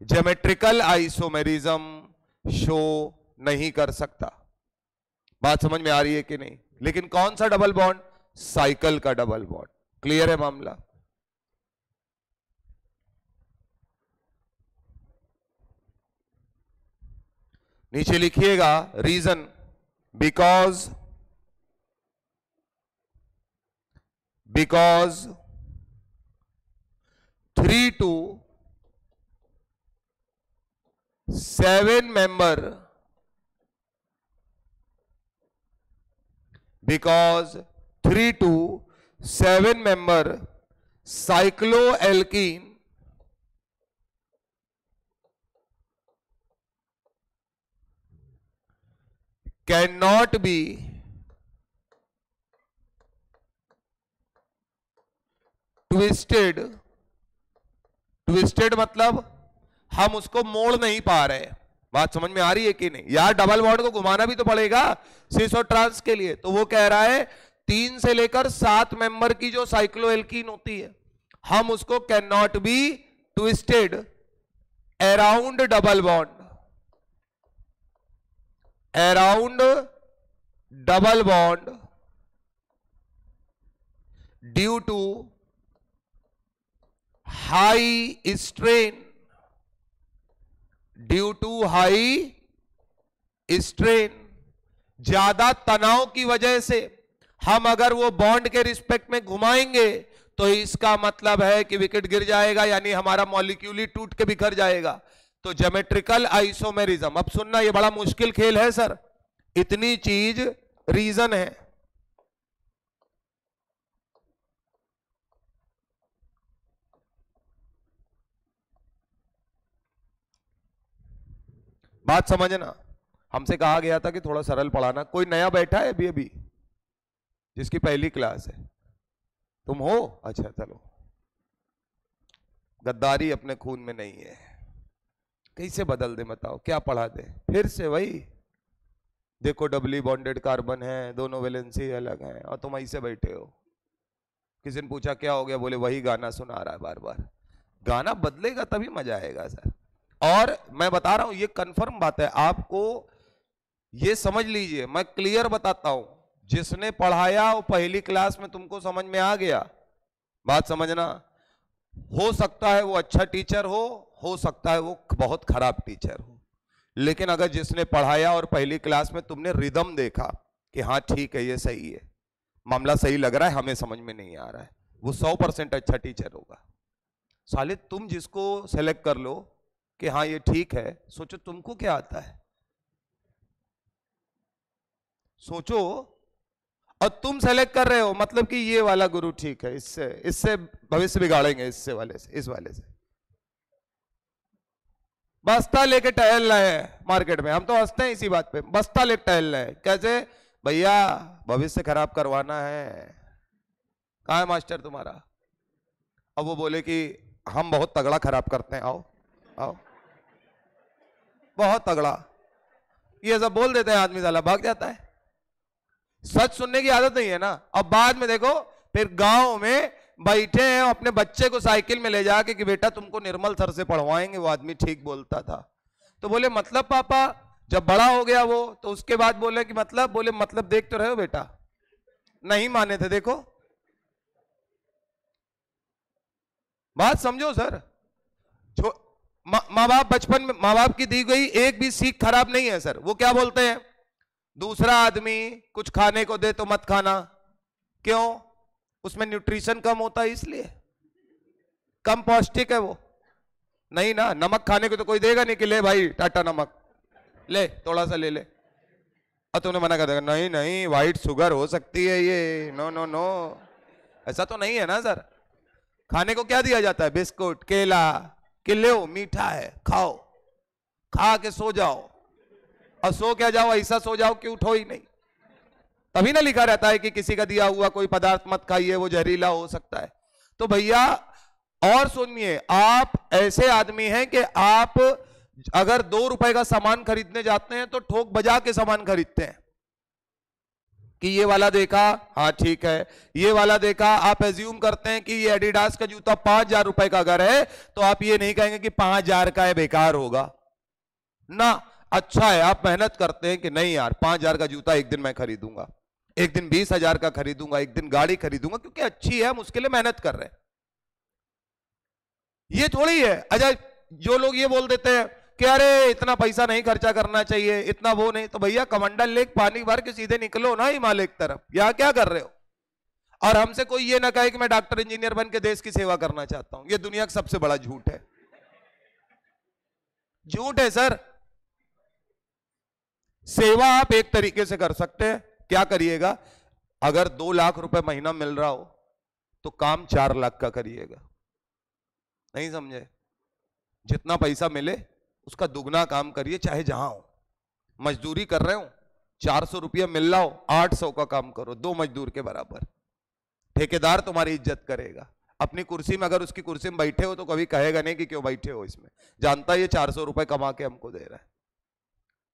geometrical isomerism show नहीं कर सकता। बात समझ में आ रही है कि नहीं? लेकिन कौन सा डबल बॉन्ड? साइकिल का डबल बॉन्ड। क्लियर है मामला? नीचे लिखिएगा reason, because 3 to 7 member, because 3 to 7 member cycloalkene cannot be twisted मतलब हम उसको मोड़ नहीं पा रहे। बात समझ में आ रही है कि नहीं? यार डबल बॉन्ड को घुमाना भी तो पड़ेगा सिस और ट्रांस के लिए। तो वो कह रहा है 3 से लेकर 7 मेंबर की जो साइक्लोएल्कीन होती है, हम उसको can not be twisted around double bond, around double bond due to high strain, due to high strain. ज्यादा तनाव की वजह से हम अगर वो बॉन्ड के रिस्पेक्ट में घुमाएंगे तो इसका मतलब है कि विकेट गिर जाएगा, यानी हमारा मॉलिक्यूल ही टूट के बिखर जाएगा। तो ज्योमेट्रिकल आइसोमेरिज्म, अब सुनना ये बड़ा मुश्किल खेल है सर, इतनी चीज रीजन है। बात समझना, हमसे कहा गया था कि थोड़ा सरल पढ़ाना। कोई नया बैठा है अभी अभी जिसकी पहली क्लास है? तुम हो? अच्छा चलो, गद्दारी अपने खून में नहीं है। कैसे बदल दे बताओ, क्या पढ़ा दे फिर से? वही देखो डबली बॉन्डेड कार्बन है, दोनों वैलेंसी अलग हैं, और तुम ऐसे बैठे हो। किसी ने पूछा क्या हो गया? बोले वही गाना सुना रहा है बार बार। गाना बदलेगा तभी मजा आएगा सर। और मैं बता रहा हूं, ये कंफर्म बात है, आपको ये समझ लीजिए, मैं क्लियर बताता हूं, जिसने पढ़ाया वो पहली क्लास में तुमको समझ में आ गया। बात समझना, हो सकता है वो अच्छा टीचर हो सकता है वो बहुत खराब टीचर हो, लेकिन अगर जिसने पढ़ाया और पहली क्लास में तुमने रिदम देखा कि हाँ ठीक है ये सही है, मामला सही लग रहा है, हमें समझ में नहीं आ रहा है, वो 100% अच्छा टीचर होगा। साले तुम जिसको सेलेक्ट कर लो कि हाँ ये ठीक है, सोचो तुमको क्या आता है, सोचो। और तुम सेलेक्ट कर रहे हो मतलब कि ये वाला गुरु ठीक है, इससे भविष्य बिगाड़ेंगे, इससे वाले से, इस वाले से। बस्ता लेके टहल रहे हैं मार्केट में, हम तो हंसते हैं इसी बात पे, बस्ता लेके टहल रहे हैं। कैसे भैया? भविष्य खराब करवाना है। कहाँ है मास्टर तुम्हारा? अब वो बोले कि हम बहुत तगड़ा खराब करते हैं, आओ आओ, बहुत तगड़ा, ये सब बोल देते हैं, आदमी साला भाग जाता है। सच सुनने की आदत नहीं है ना। अब बाद में देखो फिर गांव में बैठे हैं, अपने बच्चे को साइकिल में ले जाके कि बेटा तुमको निर्मल सर से पढ़वाएंगे। वो आदमी ठीक बोलता था। तो बोले मतलब पापा? जब बड़ा हो गया वो, तो उसके बाद बोले कि मतलब? बोले मतलब देख तो रहे हो बेटा। नहीं माने थे। देखो बात समझो सर। माँ बाप बचपन में, माँ बाप की दी गई एक भी सीख खराब नहीं है सर। वो क्या बोलते हैं, दूसरा आदमी कुछ खाने को दे तो मत खाना। क्यों? उसमें न्यूट्रिशन कम होता है, इसलिए कम पौष्टिक है वो। नहीं ना, नमक खाने को तो कोई देगा नहीं कि ले भाई टाटा नमक ले, थोड़ा सा ले ले। और तुमने मना कर देगा, नहीं नहीं वाइट शुगर हो सकती है ये, नो नो नो। ऐसा तो नहीं है ना सर। खाने को क्या दिया जाता है? बिस्कुट, केला, कि लो मीठा है खाओ, खा के सो जाओ। और सो क्या जाओ, ऐसा सो जाओ कि उठो ही नहीं। तभी ना लिखा रहता है कि किसी का दिया हुआ कोई पदार्थ मत खाइए, वो जहरीला हो सकता है। तो भैया और सुनिए, आप ऐसे आदमी हैं कि आप अगर 2 रुपए का सामान खरीदने जाते हैं तो ठोक बजा के सामान खरीदते हैं कि ये वाला देखा, हाँ ठीक है, ये वाला देखा। आप एज्यूम करते हैं कि ये एडिडास का जूता 5,000 रुपए का अगर है तो आप ये नहीं कहेंगे कि 5,000 का है बेकार होगा ना। अच्छा है, आप मेहनत करते हैं कि नहीं यार 5,000 का जूता एक दिन मैं खरीदूंगा, एक दिन 20,000 का खरीदूंगा, एक दिन गाड़ी खरीदूंगा, क्योंकि अच्छी है, हम उसके लिए मेहनत कर रहे हैं। ये थोड़ी है। अच्छा, जो लोग ये बोल देते हैं कि अरे इतना पैसा नहीं खर्चा करना चाहिए, इतना वो नहीं, तो भैया कमंडल लेक पानी भर के सीधे निकलो ना हिमालय की तरफ। यहां क्या कर रहे हो? और हमसे कोई ये ना कहे कि मैं डॉक्टर इंजीनियर बन के देश की सेवा करना चाहता हूं। ये दुनिया का सबसे बड़ा झूठ है। झूठ है सर। सेवा आप एक तरीके से कर सकते हैं। क्या करिएगा? अगर 2 लाख रुपए महीना मिल रहा हो तो काम 4 लाख का करिएगा। नहीं समझे? जितना पैसा मिले उसका दुगना काम करिए, चाहे जहां हो। मजदूरी कर रहे हो, 400 रुपया मिल रहा हो, 800 का काम करो, 2 मजदूर के बराबर। ठेकेदार तुम्हारी इज्जत करेगा। अपनी कुर्सी में, अगर उसकी कुर्सी में बैठे हो तो कभी कहेगा नहीं कि क्यों बैठे हो इसमें, जानता है ये 400 रुपए कमा के हमको दे रहा है।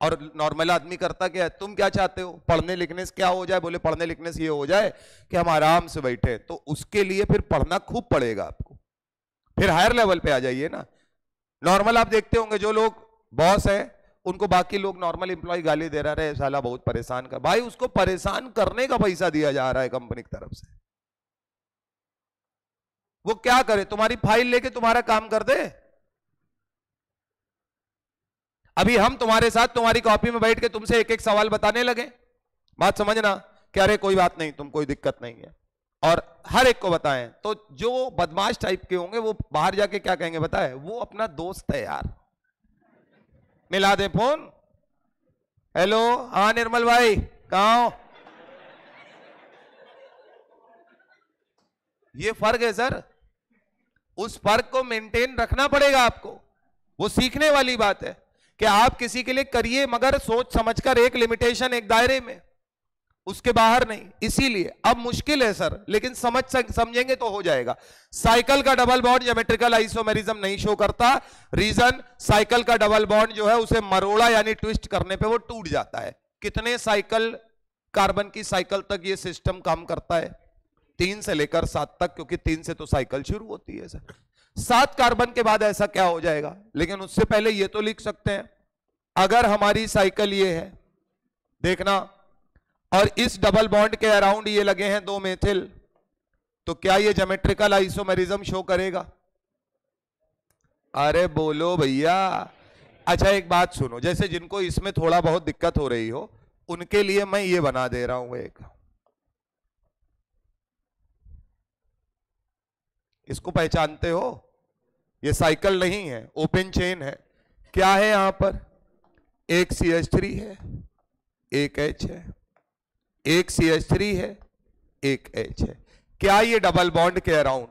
और नॉर्मल आदमी करता क्या है? तुम क्या चाहते हो? पढ़ने लिखने से क्या हो जाए? बोले पढ़ने लिखने से ये हो जाए कि हम आराम से बैठे। तो उसके लिए फिर पढ़ना खूब पड़ेगा आपको, फिर हायर लेवल पे आ जाइए ना। नॉर्मल आप देखते होंगे जो लोग बॉस है उनको बाकी लोग नॉर्मल एम्प्लॉय गाली दे रहा है, साला बहुत परेशान कर। भाई उसको परेशान करने का पैसा दिया जा रहा है कंपनी की तरफ से। वो क्या करे? तुम्हारी फाइल लेके तुम्हारा काम कर दे। अभी हम तुम्हारे साथ तुम्हारी कॉपी में बैठ के तुमसे एक एक सवाल बताने लगे, बात समझना, कि अरे कोई बात नहीं, तुम कोई दिक्कत नहीं है, और हर एक को बताएं, तो जो बदमाश टाइप के होंगे वो बाहर जाके क्या कहेंगे बताए? वो अपना दोस्त है यार, मिला दे फोन। हेलो, हाँ निर्मल भाई कहाँ हो? ये फर्क है सर। उस फर्क को मेंटेन रखना पड़ेगा आपको। वो सीखने वाली बात है कि आप किसी के लिए करिए, मगर सोच समझकर, एक लिमिटेशन, एक दायरे में, उसके बाहर नहीं। इसीलिए अब मुश्किल है सर, लेकिन समझेंगे तो हो जाएगा। साइकिल का डबल बॉन्ड ज्योमेट्रिकल आइसोमेरिज्म नहीं शो करता। रीजन, साइकिल का डबल बॉन्ड जो है उसे मरोड़ा यानी ट्विस्ट करने पे वो टूट जाता है। कितने साइकिल, कार्बन की साइकिल तक ये सिस्टम काम करता है? 3 से लेकर 7 तक, क्योंकि 3 से तो साइकिल शुरू होती है सर। 7 कार्बन के बाद ऐसा क्या हो जाएगा? लेकिन उससे पहले ये तो लिख सकते हैं, अगर हमारी साइकिल ये है, देखना, और इस डबल बॉन्ड के अराउंड ये लगे हैं 2 मेथिल, तो क्या ये ज्योमेट्रिकल आइसोमेरिज्म शो करेगा? अरे बोलो भैया। अच्छा एक बात सुनो, जैसे जिनको इसमें थोड़ा बहुत दिक्कत हो रही हो उनके लिए मैं ये बना दे रहा हूं एक, इसको पहचानते हो? ये साइकिल नहीं है, ओपन चेन है। क्या है यहां पर? एक CH3 है, एक H है, एक CH3 है, एक H है। क्या ये डबल बॉन्ड के अराउंड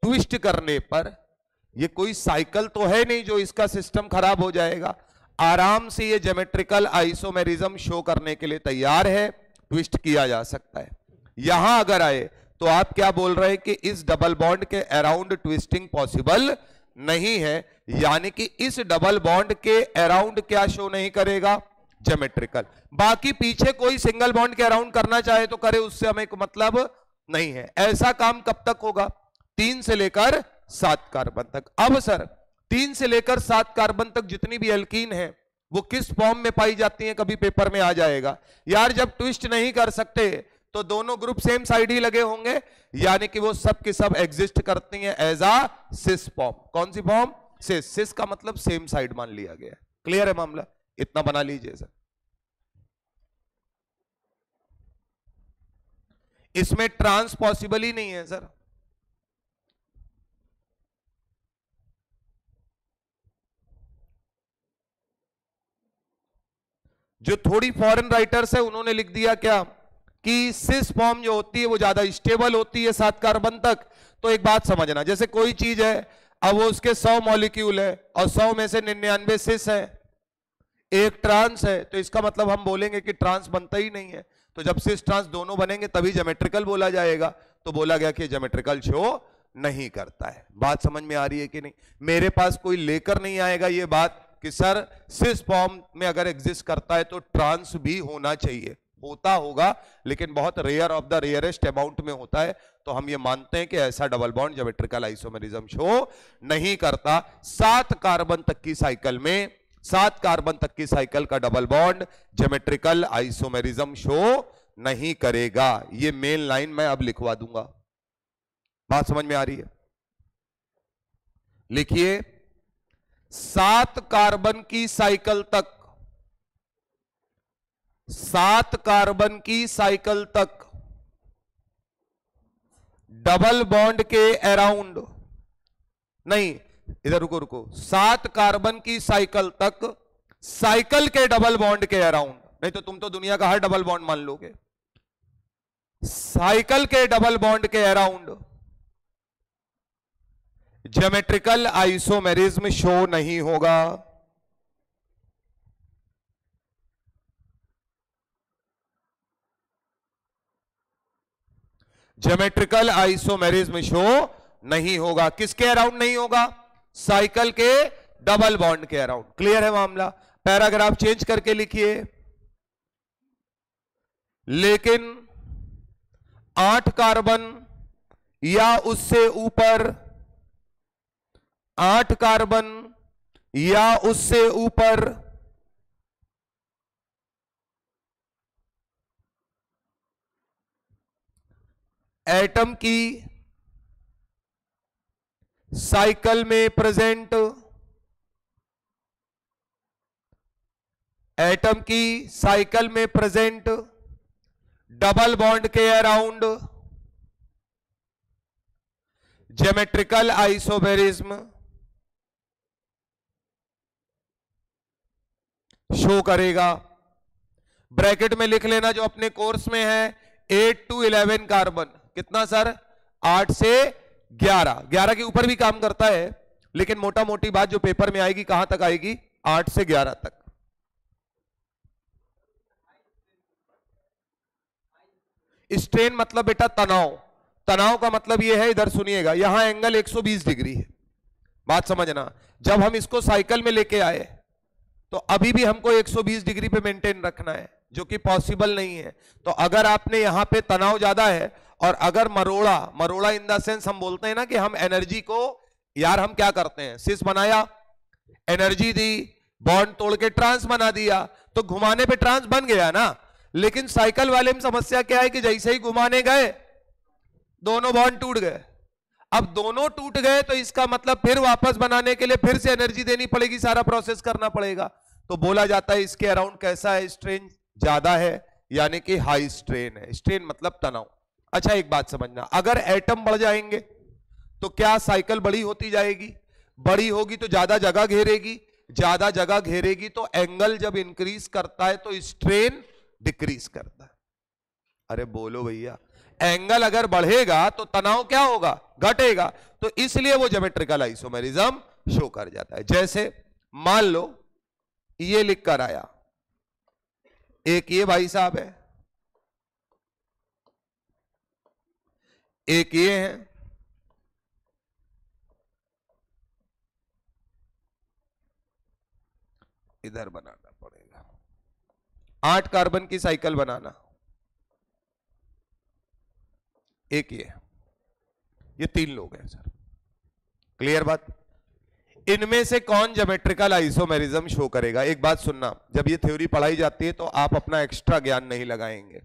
ट्विस्ट करने पर ये कोई साइकिल तो है नहीं जो इसका सिस्टम खराब हो जाएगा? आराम से ये ज्योमेट्रिकल आइसोमेरिज्म शो करने के लिए तैयार है, ट्विस्ट किया जा सकता है। यहां अगर आए तो आप क्या बोल रहे हैं कि इस डबल बॉन्ड के अराउंड ट्विस्टिंग पॉसिबल नहीं है, यानी कि इस डबल बॉन्ड के अराउंड क्या शो नहीं करेगा? ज्योमेट्रिकल। बाकी पीछे कोई सिंगल बॉन्ड के अराउंड करना चाहे तो करे, उससे हमें मतलब नहीं है। ऐसा काम कब तक होगा? 3 से लेकर 7 कार्बन तक। अब सर 3 से लेकर 7 कार्बन तक जितनी भी एल्कीन है वो किस फॉर्म में पाई जाती हैं? कभी पेपर में आ जाएगा यार, जब ट्विस्ट नहीं कर सकते तो दोनों ग्रुप सेम साइड ही लगे होंगे, यानी कि वो सब के सब एग्जिस्ट करती हैं एज अ सिस फॉर्म। कौन सी फॉर्म? सिस। सिस का मतलब सेम साइड मान लिया गया। क्लियर है मामला? इतना बना लीजिए सर। इसमें ट्रांस पॉसिबल ही नहीं है सर। जो थोड़ी फॉरेन राइटर्स है उन्होंने लिख दिया क्या कि सिस फॉर्म जो होती है वो ज्यादा स्टेबल होती है 7 कार्बन तक। तो एक बात समझना, जैसे कोई चीज है, अब वो उसके 100 मॉलिक्यूल है और 100 में से 99 सिस है, एक ट्रांस है, तो इसका मतलब हम बोलेंगे कि ट्रांस बनता ही नहीं है। तो जब सिस ट्रांस दोनों बनेंगे तभी ज्योमेट्रिकल बोला जाएगा। तो बोला गया कि ज्योमेट्रिकल शो नहीं करता है। बात समझ में आ रही है कि नहीं? मेरे पास कोई लेकर नहीं आएगा ये बात कि सर सिस फॉर्म में अगर एग्जिस्ट करता है तो ट्रांस भी होना चाहिए। होता होगा लेकिन बहुत rare of the rarest amount में होता है। तो हम ये मानते हैं कि ऐसा double bond geometrical isomerism show नहीं करता। 7 कार्बन तक की साइकिल में, 7 कार्बन तक की साइकिल का double bond geometrical isomerism show नहीं करेगा। ये मेन लाइन मैं अब लिखवा दूंगा। बात समझ में आ रही है? लिखिए, 7 कार्बन की साइकिल तक, 7 कार्बन की साइकिल तक डबल बॉन्ड के अराउंड, नहीं इधर रुको रुको, 7 कार्बन की साइकिल तक साइकिल के डबल बॉन्ड के अराउंड, नहीं तो तुम तो दुनिया का हर डबल बॉन्ड मान लोगे। साइकिल के डबल बॉन्ड के अराउंड ज्योमेट्रिकल आइसोमेरिज्म शो नहीं होगा। ज्योमेट्रिकल आइसोमेरिज्म शो नहीं होगा। किसके अराउंड नहीं होगा? साइकिल के डबल बॉन्ड के अराउंड। क्लियर है मामला? पैराग्राफ चेंज करके लिखिए, लेकिन 8 कार्बन या उससे ऊपर, 8 कार्बन या उससे ऊपर एटम की साइकिल में प्रेजेंट, एटम की साइकिल में प्रेजेंट डबल बॉन्ड के अराउंड ज्योमेट्रिकल आइसोमेरिज्म शो करेगा। ब्रैकेट में लिख लेना जो अपने कोर्स में है, 8 to 11 कार्बन। कितना सर? 8 से 11। 11 के ऊपर भी काम करता है, लेकिन मोटा मोटी बात जो पेपर में आएगी कहां तक आएगी? 8 से 11 तक। स्ट्रेन मतलब बेटा तनाव। तनाव का मतलब यह है, इधर सुनिएगा, यहां एंगल 120 डिग्री है। बात समझना, जब हम इसको साइकिल में लेके आए तो अभी भी हमको 120 डिग्री पे मेंटेन रखना है, जो कि पॉसिबल नहीं है। तो अगर आपने यहां पे तनाव ज्यादा है और अगर मरोड़ा, मरोड़ा इन द सेंस हम बोलते हैं ना कि हम एनर्जी को, यार हम क्या करते हैं, सिस बनाया, एनर्जी दी, बॉन्ड तोड़ के ट्रांस बना दिया, तो घुमाने पे ट्रांस बन गया ना। लेकिन साइकिल वाले में समस्या क्या है कि जैसे ही घुमाने गए दोनों बॉन्ड टूट गए। अब दोनों टूट गए तो इसका मतलब फिर वापस बनाने के लिए फिर से एनर्जी देनी पड़ेगी, सारा प्रोसेस करना पड़ेगा। तो बोला जाता है इसके अराउंड कैसा है? स्ट्रेन ज्यादा है, यानी कि हाई स्ट्रेन है। स्ट्रेन मतलब तनाव। अच्छा एक बात समझना, अगर एटम बढ़ जाएंगे तो क्या साइकिल बड़ी होती जाएगी? बड़ी होगी तो ज्यादा जगह घेरेगी, ज्यादा जगह घेरेगी तो एंगल जब इंक्रीज करता है तो स्ट्रेन डिक्रीज करता है। अरे बोलो भैया, एंगल अगर बढ़ेगा तो तनाव क्या होगा? घटेगा। तो इसलिए वो ज्योमेट्रिकल आइसोमेरिज्म शो कर जाता है। जैसे मान लो ये लिख कर आया, एक ये भाई साहब है, एक ये है, इधर बनाना पड़ेगा, 8 कार्बन की साइकिल बनाना, एक ये 3 लोग हैं सर। क्लियर बात? इनमें से कौन ज्योमेट्रिकल आइसोमेरिज्म शो करेगा? एक बात सुनना, जब ये थ्योरी पढ़ाई जाती है तो आप अपना एक्स्ट्रा ज्ञान नहीं लगाएंगे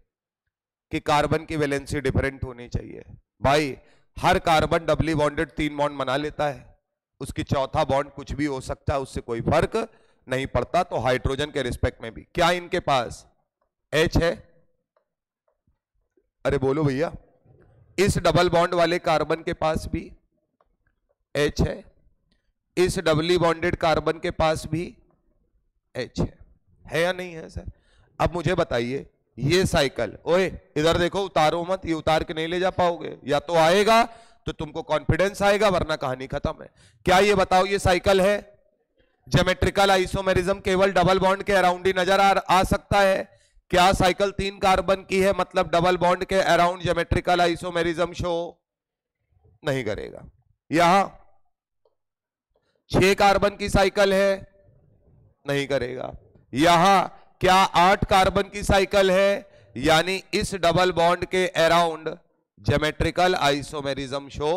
कि कार्बन की वैलेंसी डिफरेंट होनी चाहिए। भाई हर कार्बन डबली बॉन्डेड 3 बॉन्ड बना लेता है, उसकी चौथा बॉन्ड कुछ भी हो सकता है, उससे कोई फर्क नहीं पड़ता। तो हाइड्रोजन के रिस्पेक्ट में भी क्या इनके पास H है? अरे बोलो भैया, इस डबल बॉन्ड वाले कार्बन के पास भी H है, इस डबली बॉन्डेड कार्बन के पास भी H है या नहीं है सर? अब मुझे बताइए, ये साइकिल, ओए इधर देखो, उतारो मत, ये उतार के नहीं ले जा पाओगे, या तो आएगा तो तुमको कॉन्फिडेंस आएगा वरना कहानी खत्म है। क्या ये बताओ ये साइकिल है? ज्योमेट्रिकल आइसोमेरिज्म केवल डबल बॉन्ड के अराउंड ही नजर आ सकता है। क्या साइकिल 3 कार्बन की है मतलब डबल बॉन्ड के अराउंड ज्योमेट्रिकल आइसोमेरिज्म शो नहीं करेगा। यहां 6 कार्बन की साइकिल है, नहीं करेगा। यहां क्या 8 कार्बन की साइकिल है, यानी इस डबल बॉन्ड के अराउंड ज्योमेट्रिकल आइसोमेरिज्म शो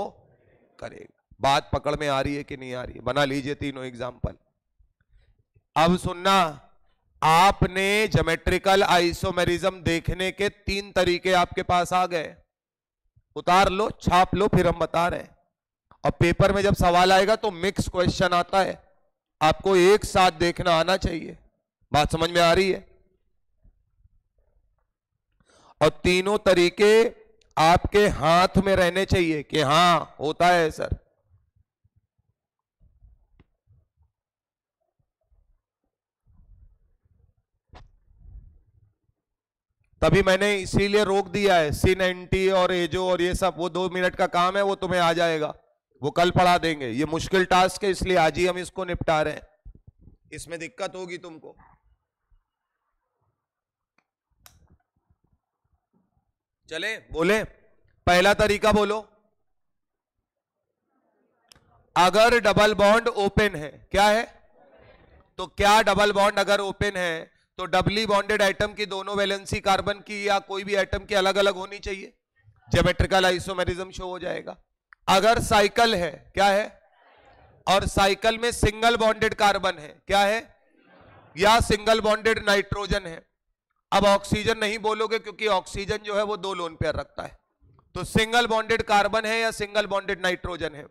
करेगा। बात पकड़ में आ रही है कि नहीं आ रही है? बना लीजिए तीनों एग्जाम्पल। अब सुनना, आपने ज्योमेट्रिकल आइसोमेरिज्म देखने के 3 तरीके आपके पास आ गए। उतार लो, छाप लो, फिर हम बता रहे हैं। और पेपर में जब सवाल आएगा तो मिक्स क्वेश्चन आता है, आपको एक साथ देखना आना चाहिए। बात समझ में आ रही है? और तीनों तरीके आपके हाथ में रहने चाहिए कि हां होता है सर। तभी मैंने इसीलिए रोक दिया है सिन एंटी और एजो और ये सब, वो 2 मिनट का काम है, वो तुम्हें आ जाएगा, वो कल पढ़ा देंगे। ये मुश्किल टास्क है, इसलिए आज ही हम इसको निपटा रहे हैं, इसमें दिक्कत होगी तुमको। चले बोले, पहला तरीका बोलो। अगर डबल बॉन्ड ओपन है, क्या है? तो क्या डबल बॉन्ड अगर ओपन है तो डबली बॉन्डेड एटम की दोनों वैलेंसी कार्बन की या कोई भी एटम की अलग अलग होनी चाहिए, ज्योमेट्रिकल आइसोमेरिज्म शो हो जाएगा। अगर साइकिल है, क्या है? और साइकिल में सिंगल बॉन्डेड कार्बन है, क्या है? या सिंगल बॉन्डेड नाइट्रोजन है। अब ऑक्सीजन नहीं बोलोगे क्योंकि ऑक्सीजन जो है वो 2 लोन पेयर रखता है। तो सिंगल बॉन्डेड कार्बन है या सिंगल बॉन्डेड नाइट्रोजन है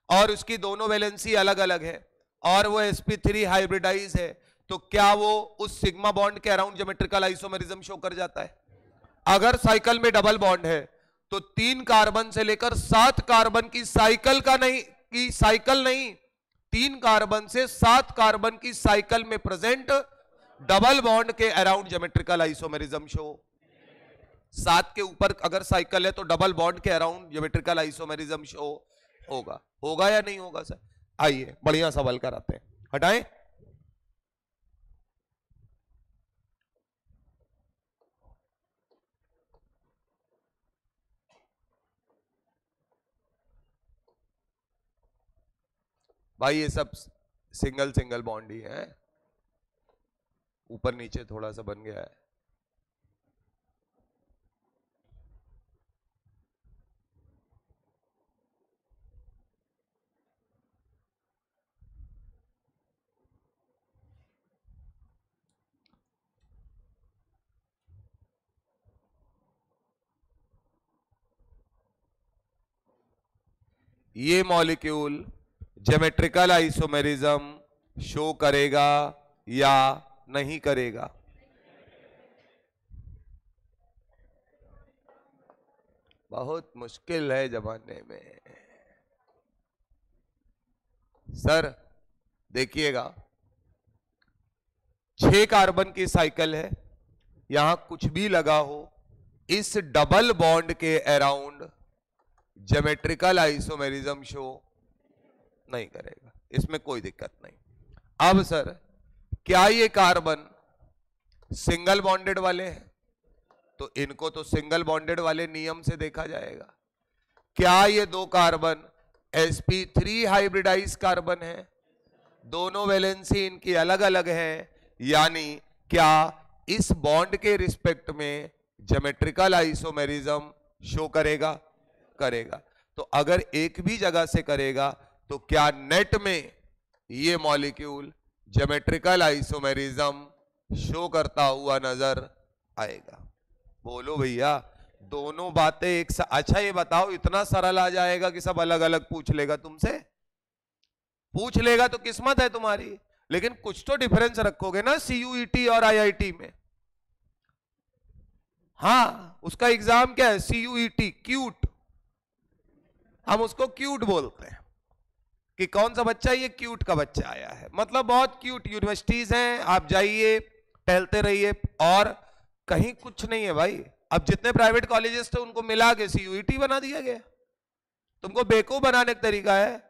और उसकी दोनों वैलेंसी अलग अलग है और वो sp3 हाइब्रिडाइज है, तो क्या वो उस सिग्मा बॉन्ड के अराउंड ज्योमेट्रिकल आइसोमेरिज्म शो कर जाता है? अगर साइकिल में डबल बॉन्ड है तो 3 कार्बन से लेकर 7 कार्बन की साइकिल का नहीं, की साइकिल नहीं, 3 कार्बन से 7 कार्बन की साइकिल में प्रेजेंट डबल बॉन्ड के अराउंड ज्योमेट्रिकल आइसोमेरिज्म शो। 7 के ऊपर अगर साइकिल है तो डबल बॉन्ड के अराउंड ज्योमेट्रिकल आइसोमेरिज्म शो होगा। होगा या नहीं होगा सर? आइए बढ़िया सवाल कराते हैं, हटाएं। भाई ये सब सिंगल सिंगल बॉन्ड ही है, ऊपर नीचे थोड़ा सा बन गया है। ये मॉलिक्यूल ज्योमेट्रिकल आइसोमेरिज्म शो करेगा या नहीं करेगा? बहुत मुश्किल है जमाने में सर। देखिएगा 6 कार्बन की साइकिल है, यहां कुछ भी लगा हो, इस डबल बॉन्ड के अराउंड ज्योमेट्रिकल आइसोमेरिज्म शो नहीं करेगा, इसमें कोई दिक्कत नहीं। अब सर क्या ये कार्बन सिंगल बॉन्डेड वाले हैं? तो इनको तो सिंगल बॉन्डेड वाले नियम से देखा जाएगा। क्या ये 2 कार्बन sp3 हाइब्रिडाइज कार्बन है? दोनों वैलेंसी इनकी अलग अलग है, यानी क्या इस बॉन्ड के रिस्पेक्ट में ज्योमेट्रिकल आइसोमेरिज्म शो करेगा? करेगा। तो अगर एक भी जगह से करेगा तो क्या नेट में ये मॉलिक्यूल ज्योमेट्रिकल आइसोमेरिज्म शो करता हुआ नजर आएगा? बोलो भैया, दोनों बातें एक साथ। अच्छा ये बताओ, इतना सरल आ जाएगा कि सब अलग अलग पूछ लेगा तुमसे? पूछ लेगा तो किस्मत है तुम्हारी, लेकिन कुछ तो डिफरेंस रखोगे ना सीयूईटी और आईआईटी में। हाँ, उसका एग्जाम क्या है? CUET, cute. हम उसको क्यूट बोलते हैं कि कौन सा बच्चा? ये क्यूट का बच्चा आया है, मतलब बहुत क्यूट। यूनिवर्सिटीज हैं, आप जाइए, टहलते रहिए, और कहीं कुछ नहीं है भाई। अब जितने प्राइवेट कॉलेजेस थे उनको मिला के सीयूईटी बना दिया गया। तुमको बेवकूफ बनाने का तरीका है।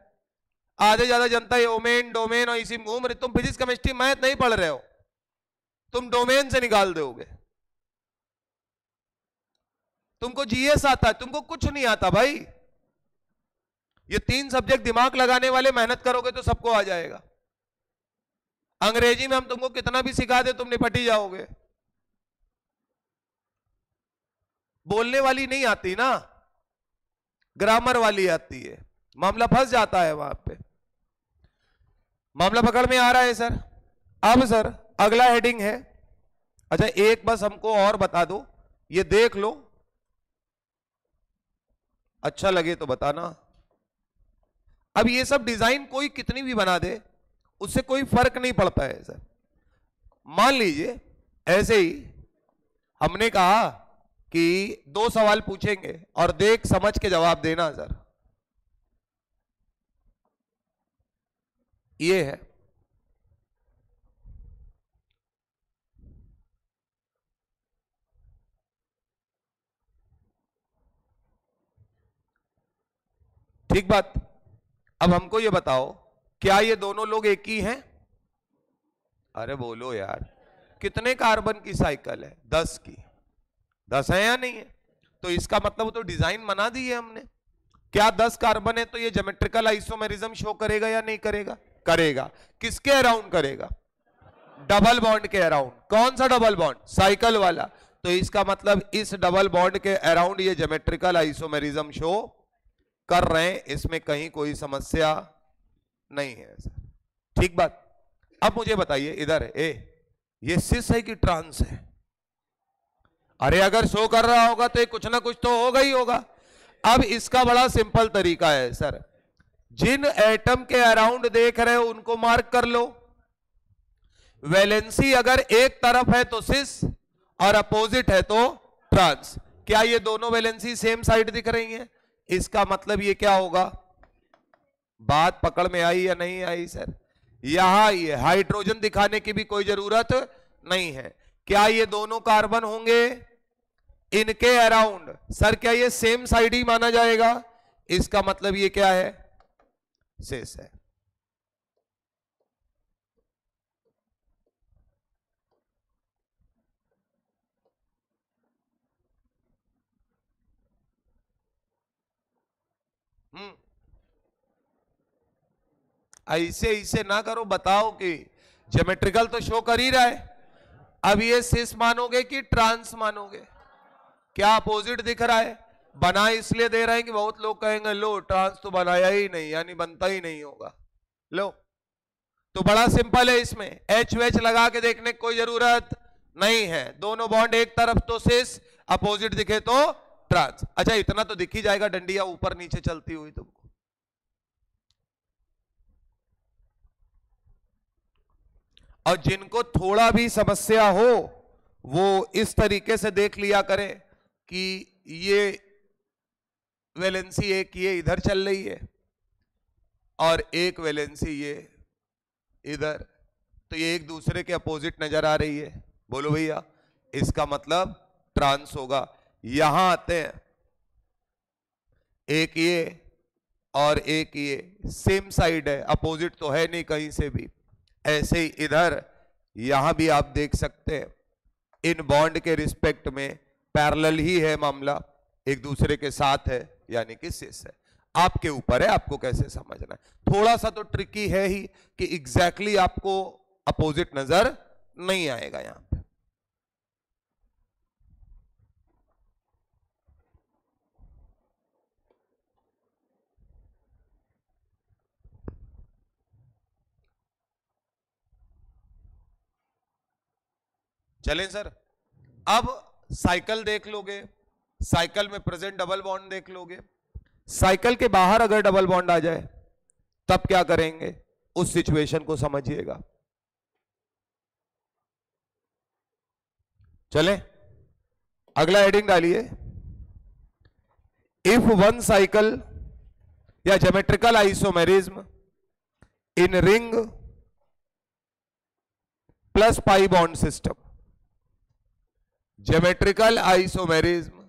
आधे ज्यादा जनता ये ओमेन डोमेन और इसी घूम रही। तुम फिजिक्स केमिस्ट्री मैथ नहीं पढ़ रहे हो, तुम डोमेन से निकाल दोगे। तुमको जीएस आता है, तुमको कुछ नहीं आता भाई। ये 3 सब्जेक्ट दिमाग लगाने वाले, मेहनत करोगे तो सबको आ जाएगा। अंग्रेजी में हम तुमको कितना भी सिखा दे, तुम निपट ही जाओगे। बोलने वाली नहीं आती ना, ग्रामर वाली आती है, मामला फंस जाता है वहां पे। मामला पकड़ में आ रहा है सर? अब सर अगला हेडिंग है। अच्छा एक बस हमको और बता दो, ये देख लो, अच्छा लगे तो बताना। अब ये सब डिजाइन कोई कितनी भी बना दे, उससे कोई फर्क नहीं पड़ता है सर। मान लीजिए ऐसे ही हमने कहा कि 2 सवाल पूछेंगे और देख समझ के जवाब देना सर। ये है, ठीक बात। अब हमको ये बताओ, क्या ये दोनों लोग एक ही हैं? अरे बोलो यार, कितने कार्बन की साइकिल है? 10 की। 10 है या नहीं है? तो इसका मतलब तो डिजाइन बना दी है हमने। क्या 10 कार्बन है तो ये ज्योमेट्रिकल आइसोमेरिज्म शो करेगा या नहीं करेगा? करेगा। किसके अराउंड करेगा? डबल बॉन्ड के अराउंड। कौन सा डबल बॉन्ड? साइकिल वाला। तो इसका मतलब इस डबल बॉन्ड के अराउंड ये ज्योमेट्रिकल आइसोमेरिज्म शो कर रहे हैं, इसमें कहीं कोई समस्या नहीं है सर। ठीक बात। अब मुझे बताइए इधर ए, ये सिस है कि ट्रांस है? अरे अगर शो कर रहा होगा तो कुछ ना कुछ तो होगा ही होगा। अब इसका बड़ा सिंपल तरीका है सर, जिन एटम के अराउंड देख रहे हो उनको मार्क कर लो। वैलेंसी अगर एक तरफ है तो सिस और अपोजिट है तो ट्रांस। क्या ये दोनों वैलेंसी सेम साइड दिख रही हैं? इसका मतलब ये क्या होगा? बात पकड़ में आई या नहीं आई सर? यहां ये हाइड्रोजन दिखाने की भी कोई जरूरत नहीं है। क्या ये दोनों कार्बन होंगे इनके अराउंड? सर क्या ये सेम साइड ही माना जाएगा? इसका मतलब ये क्या है? सिस है। ऐसे ऐसे ना करो, बताओ कि ज्योमेट्रिकल तो शो कर ही रहा है। अब ये सिस मानोगे कि ट्रांस मानोगे? क्या अपोजिट दिख रहा है? बना इसलिए दे रहे हैं कि बहुत लोग कहेंगे लो ट्रांस तो बनाया ही नहीं, यानी बनता ही नहीं होगा। लो तो बड़ा सिंपल है, इसमें एच वेच लगा के देखने की कोई जरूरत नहीं है। दोनों बॉन्ड एक तरफ तो सिस, अपोजिट दिखे तो ट्रांस। अच्छा इतना तो दिख ही जाएगा, डंडिया ऊपर नीचे चलती हुई तुमको। और जिनको थोड़ा भी समस्या हो वो इस तरीके से देख लिया करें कि ये वैलेंसी एक ये इधर चल रही है और एक वैलेंसी ये इधर, तो ये एक दूसरे के अपोजिट नजर आ रही है। बोलो भैया, इसका मतलब ट्रांस होगा। यहां आते हैं, एक ये और एक ये सेम साइड है, अपोजिट तो है नहीं कहीं से भी। ऐसे ही इधर यहां भी आप देख सकते हैं, इन बॉन्ड के रिस्पेक्ट में पैरेलल ही है मामला, एक दूसरे के साथ है, यानी कि सिस है। आपके ऊपर है आपको कैसे समझना है। थोड़ा सा तो ट्रिकी है ही कि एग्जैक्टली आपको अपोजिट नजर नहीं आएगा यहां पे। चलें सर। अब साइकिल देख लोगे, साइकिल में प्रेजेंट डबल बॉन्ड देख लोगे, साइकिल के बाहर अगर डबल बॉन्ड आ जाए तब क्या करेंगे, उस सिचुएशन को समझिएगा। चलें, अगला हेडिंग डालिए। इफ वन साइकिल या geometrical isomerism in ring plus pi bond system, geometrical isomerism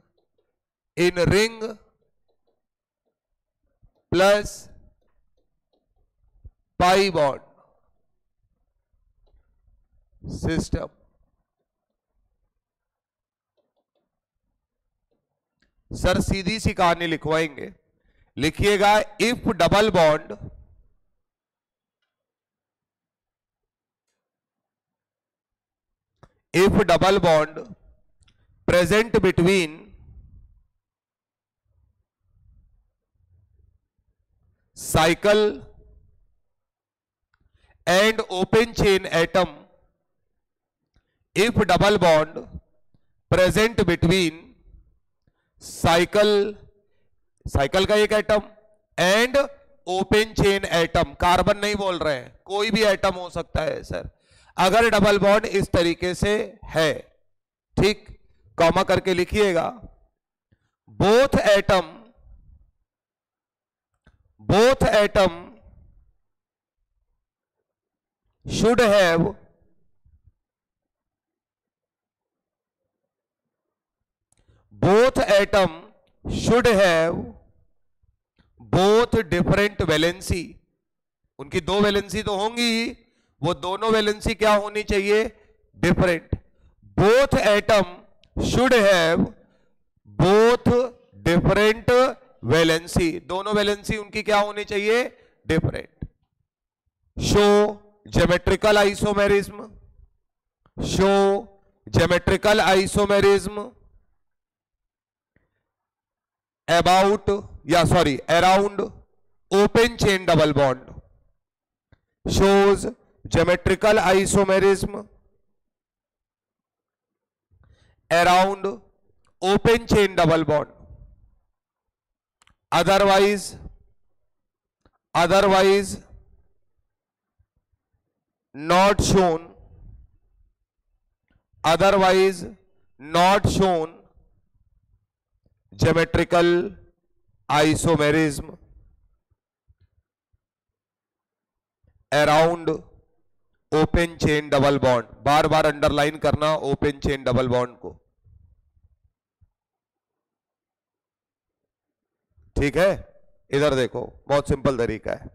in ring plus pi bond system, sir सीधी सी कहानी लिखवाएंगे, लिखिएगा if double bond present between cycle and open chain atom, if double bond present between cycle का एक atom and open chain atom, carbon नहीं बोल रहे हैं, कोई भी एटम हो सकता है सर, अगर डबल बॉन्ड इस तरीके से है, ठीक, कॉमा करके लिखिएगा, both atom should have both different valency, उनकी दो वैलेंसी तो होंगी ही, वो दोनों वैलेंसी क्या होनी चाहिए, different. Both atom should have both different valency, दोनों वैलेंसी उनकी क्या होनी चाहिए, different. Show geometrical isomerism around open chain double bond, shows geometrical isomerism around open chain double bond, otherwise not shown geometrical isomerism around open chain double bond, bar bar underline करना open chain double bond को, ठीक है। इधर देखो, बहुत simple तरीका है,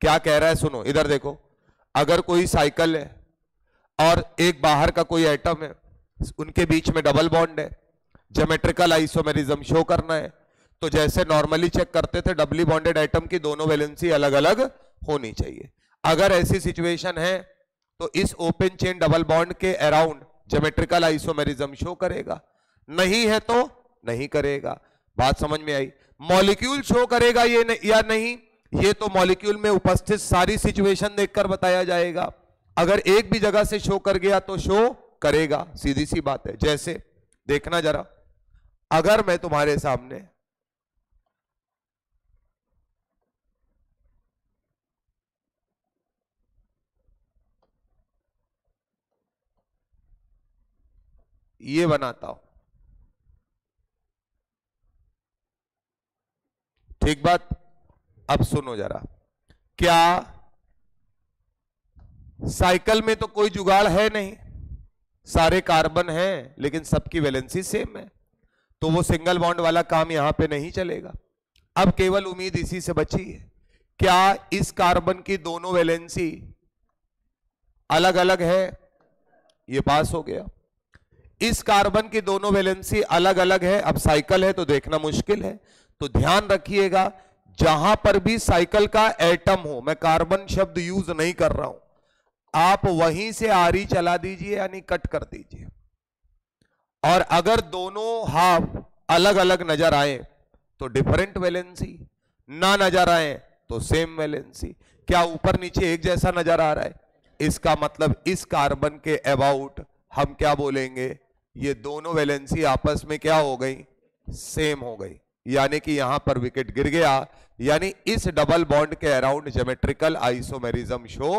क्या कह रहा है सुनो, इधर देखो, अगर कोई साइकिल है और एक बाहर का कोई एटम है, उनके बीच में डबल बॉन्ड है, ज्योमेट्रिकल आइसोमेरिज्म शो करना है, तो जैसे नॉर्मली चेक करते थे डबली बॉन्डेड एटम की दोनों वैलेंसी अलग अलग होनी चाहिए। अगर ऐसी सिचुएशन है तो इस ओपन चेन डबल बॉन्ड के अराउंड ज्योमेट्रिकल आइसोमेरिज्म शो करेगा, नहीं है तो नहीं करेगा। बात समझ में आई? मॉलिक्यूल शो करेगा ये या नहीं, ये तो मॉलिक्यूल में उपस्थित सारी सिचुएशन देखकर बताया जाएगा। अगर एक भी जगह से शो कर गया तो शो करेगा, सीधी सी बात है। जैसे देखना जरा, अगर मैं तुम्हारे सामने ये बनाता हूं, ठीक बात, अब सुनो जरा, क्या साइकिल में तो कोई जुगाड़ है नहीं, सारे कार्बन हैं लेकिन सबकी वैलेंसी सेम है, तो वो सिंगल बॉन्ड वाला काम यहां पे नहीं चलेगा। अब केवल उम्मीद इसी से बची है, क्या इस कार्बन की दोनों वैलेंसी अलग अलग है, ये पास हो गया। इस कार्बन की दोनों वैलेंसी अलग अलग है, अब साइकिल है तो देखना मुश्किल है, तो ध्यान रखिएगा जहां पर भी साइकिल का एटम हो, मैं कार्बन शब्द यूज नहीं कर रहा हूं, आप वहीं से आरी चला दीजिए यानी कट कर दीजिए, और अगर दोनों हाफ अलग अलग नजर आए तो डिफरेंट वैलेंसी, ना नजर आए तो सेम वैलेंसी। क्या ऊपर नीचे एक जैसा नजर आ रहा है, इसका मतलब इस कार्बन के अबाउट हम क्या बोलेंगे, ये दोनों वैलेंसी आपस में क्या हो गई, सेम हो गई, यानी कि यहां पर विकेट गिर गया, यानी इस डबल बॉन्ड के अराउंड ज्योमेट्रिकल आइसोमेरिज्म शो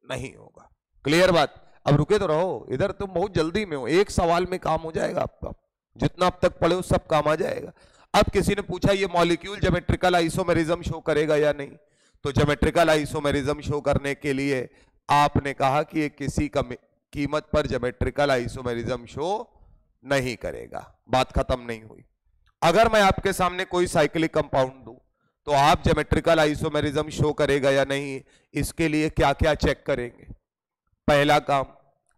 नहीं होगा। क्लियर बात। अब रुके तो रहो, इधर तुम बहुत जल्दी में हो, एक सवाल में काम हो जाएगा आपका, जितना अब तक पढ़े हो सब काम आ जाएगा। अब किसी ने पूछा ये मॉलिक्यूल ज्योमेट्रिकल आइसोमेरिज्म शो करेगा या नहीं, तो ज्योमेट्रिकल आइसोमेरिज्म शो करने के लिए आपने कहा कि ये किसी कीमत पर ज्योमेट्रिकल आइसोमेरिज्म शो नहीं करेगा, बात खत्म नहीं हुई। अगर मैं आपके सामने कोई साइक्लिक कंपाउंड दूं तो आप ज्योमेट्रिकल आइसोमेरिज्म शो करेगा या नहीं, इसके लिए क्या क्या चेक करेंगे। पहला काम,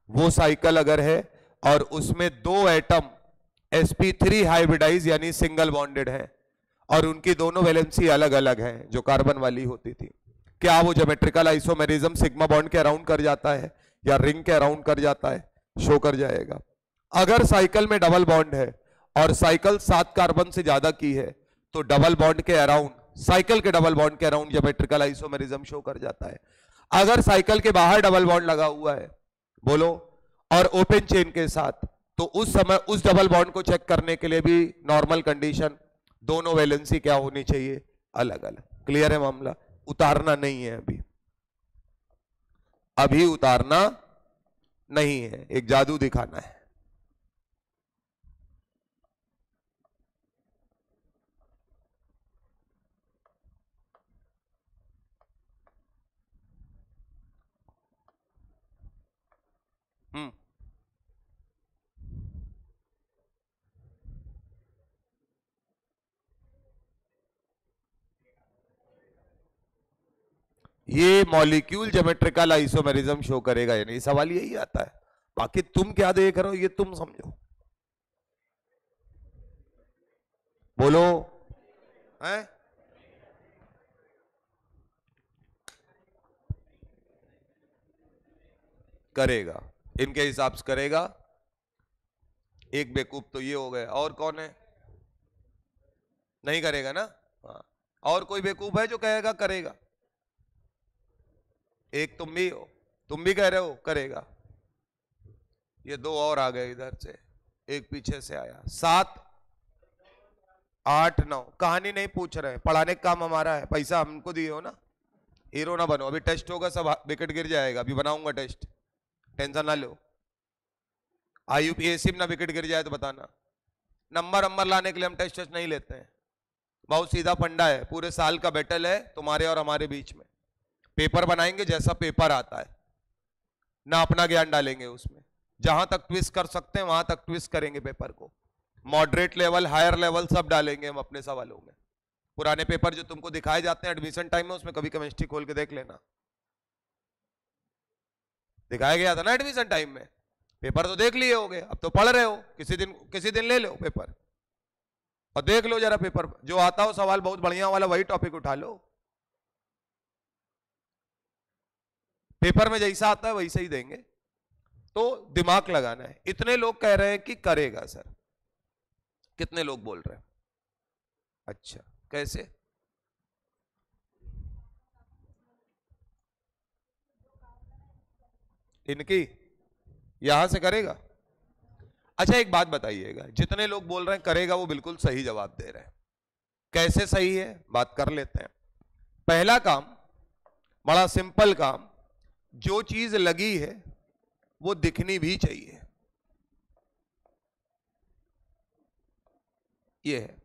वो साइकिल अगर है और उसमें दो एटम sp3 हाइब्रिडाइज यानी सिंगल बॉन्डेड है और उनकी दोनों वैलेंसी अलग अलग है जो कार्बन वाली होती थी, क्या वो ज्योमेट्रिकल आइसोमेरिज्म सिग्मा बॉन्ड के अराउंड कर जाता है या रिंग के अराउंड कर जाता है, शो कर जाएगा। अगर साइकिल में डबल बॉन्ड है और साइकिल 7 कार्बन से ज्यादा की है तो डबल बॉन्ड के अराउंड, साइकिल के डबल बॉन्ड के अराउंड ज्योमेट्रिकल आइसोमेरिज्म शो कर जाता है। अगर साइकिल के बाहर डबल बॉन्ड लगा हुआ है, बोलो, और ओपन चेन के साथ, तो उस समय उस डबल बॉन्ड को चेक करने के लिए भी नॉर्मल कंडीशन, दोनों वैलेंसी क्या होनी चाहिए, अलग अलग। क्लियर है मामला। उतारना नहीं है, अभी उतारना नहीं है, एक जादू दिखाना है। ये मॉलिक्यूल ज्योमेट्रिकल आइसोमेरिज्म शो करेगा या नहीं, सवाल यही आता है। बाकी तुम क्या देख रहे हो ये तुम समझो, बोलो है? करेगा, इनके हिसाब से करेगा। एक बेवकूफ तो ये हो गए, और कौन है, नहीं करेगा ना? हाँ, और कोई बेवकूफ है जो कहेगा करेगा? एक तुम भी हो, तुम भी कह रहे हो करेगा। ये दो और आ गए इधर से, एक पीछे से आया। 7 8 9 कहानी नहीं पूछ रहे, पढ़ाने का काम हमारा है, पैसा हमको दिए हो ना, हीरो ना बनो। अभी टेस्ट होगा, सब विकेट गिर जाएगा, अभी बनाऊंगा टेस्ट, टेंशन ना लो। IUPAC में ना विकेट गिर जाए तो बताना। नंबर लाने के लिए हम टेस्ट नहीं लेते हैं, बहुत सीधा फंडा है, पूरे साल का बैटल है तुम्हारे और हमारे बीच में। पेपर बनाएंगे जैसा पेपर आता है, ना अपना ज्ञान डालेंगे उसमें, जहां तक ट्विस्ट कर सकते हैं वहां तक ट्विस्ट करेंगे पेपर को, मॉडरेट लेवल हायर लेवल सब डालेंगे हम अपने सवालों में। पुराने पेपर जो तुमको दिखाए जाते हैं एडमिशन टाइम में, उसमें कभी केमिस्ट्री खोल के देख लेना, दिखाया गया था ना एडमिशन टाइम में, पेपर तो देख लिए होगे, अब तो पढ़ रहे हो, किसी दिन ले लो पेपर और देख लो जरा पेपर, जो आता हो सवाल बहुत बढ़िया वाला वही टॉपिक उठा लो, पेपर में जैसा आता है वैसे ही देंगे। तो दिमाग लगाना है। इतने लोग कह रहे हैं कि करेगा सर, कितने लोग बोल रहे हैं? अच्छा, कैसे? इनकी यहां से करेगा? अच्छा एक बात बताइएगा, जितने लोग बोल रहे हैं करेगा वो बिल्कुल सही जवाब दे रहे हैं। कैसे सही है, बात कर लेते हैं। पहला काम, बड़ा सिंपल काम, जो चीज लगी है वो दिखनी भी चाहिए, ये है,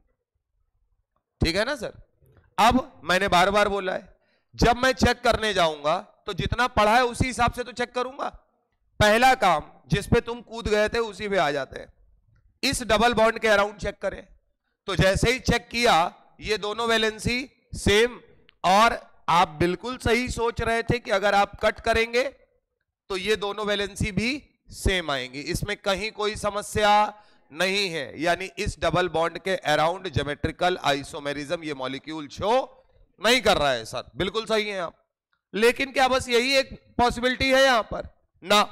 ठीक है ना सर? अब मैंने बार बार बोला है, जब मैं चेक करने जाऊंगा तो जितना पढ़ा है उसी हिसाब से तो चेक करूंगा। पहला काम, जिस पे तुम कूद गए थे उसी पे आ जाते हैं। इस डबल बॉन्ड के अराउंड चेक करें, तो जैसे ही चेक किया ये दोनों वैलेंसी सेम, और आप बिल्कुल सही सोच रहे थे कि अगर आप कट करेंगे तो ये दोनों वैलेंसी भी सेम आएंगी, इसमें कहीं कोई समस्या नहीं है। यानी इस डबल बॉन्ड के अराउंड ज्योमेट्रिकल आइसोमेरिज्म ये मॉलिक्यूल शो नहीं कर रहा है सर, बिल्कुल सही है आप। लेकिन क्या बस यही एक पॉसिबिलिटी है यहां पर? ना,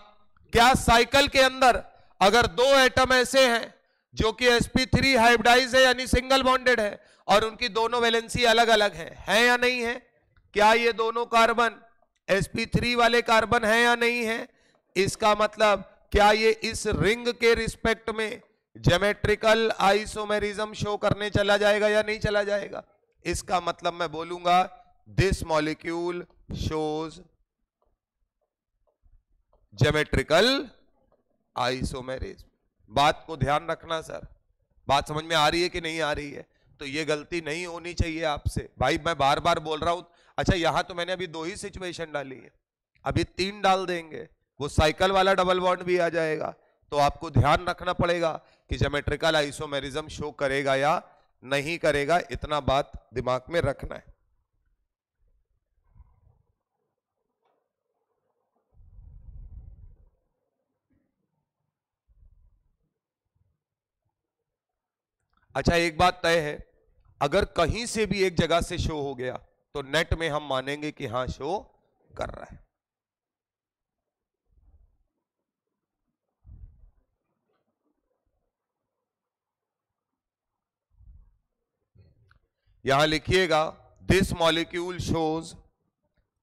क्या साइकिल के अंदर अगर दो एटम ऐसे हैं जो कि sp3 हाइब्रिडाइज है यानी सिंगल बॉन्डेड है और उनकी दोनों वैलेंसी अलग अलग है या नहीं है? क्या ये दोनों कार्बन sp3 वाले कार्बन है या नहीं है? इसका मतलब क्या ये इस रिंग के रिस्पेक्ट में ज्योमेट्रिकल आइसोमेरिज्म शो करने चला जाएगा या नहीं चला जाएगा? इसका मतलब मैं बोलूंगा this molecule shows geometrical isomerism. बात को ध्यान रखना सर, बात समझ में आ रही है कि नहीं आ रही है? तो ये गलती नहीं होनी चाहिए आपसे भाई, मैं बार बार बोल रहा हूं। अच्छा यहां तो मैंने अभी 2 ही सिचुएशन डाली है, अभी 3 डाल देंगे, वो साइकिल वाला डबल बॉन्ड भी आ जाएगा। तो आपको ध्यान रखना पड़ेगा कि ज्योमेट्रिकल आइसोमेरिज्म शो करेगा या नहीं करेगा, इतना बात दिमाग में रखना है। अच्छा एक बात तय है, अगर कहीं से भी एक जगह से शो हो गया तो नेट में हम मानेंगे कि हां शो कर रहा है। यहां लिखिएगा this molecule shows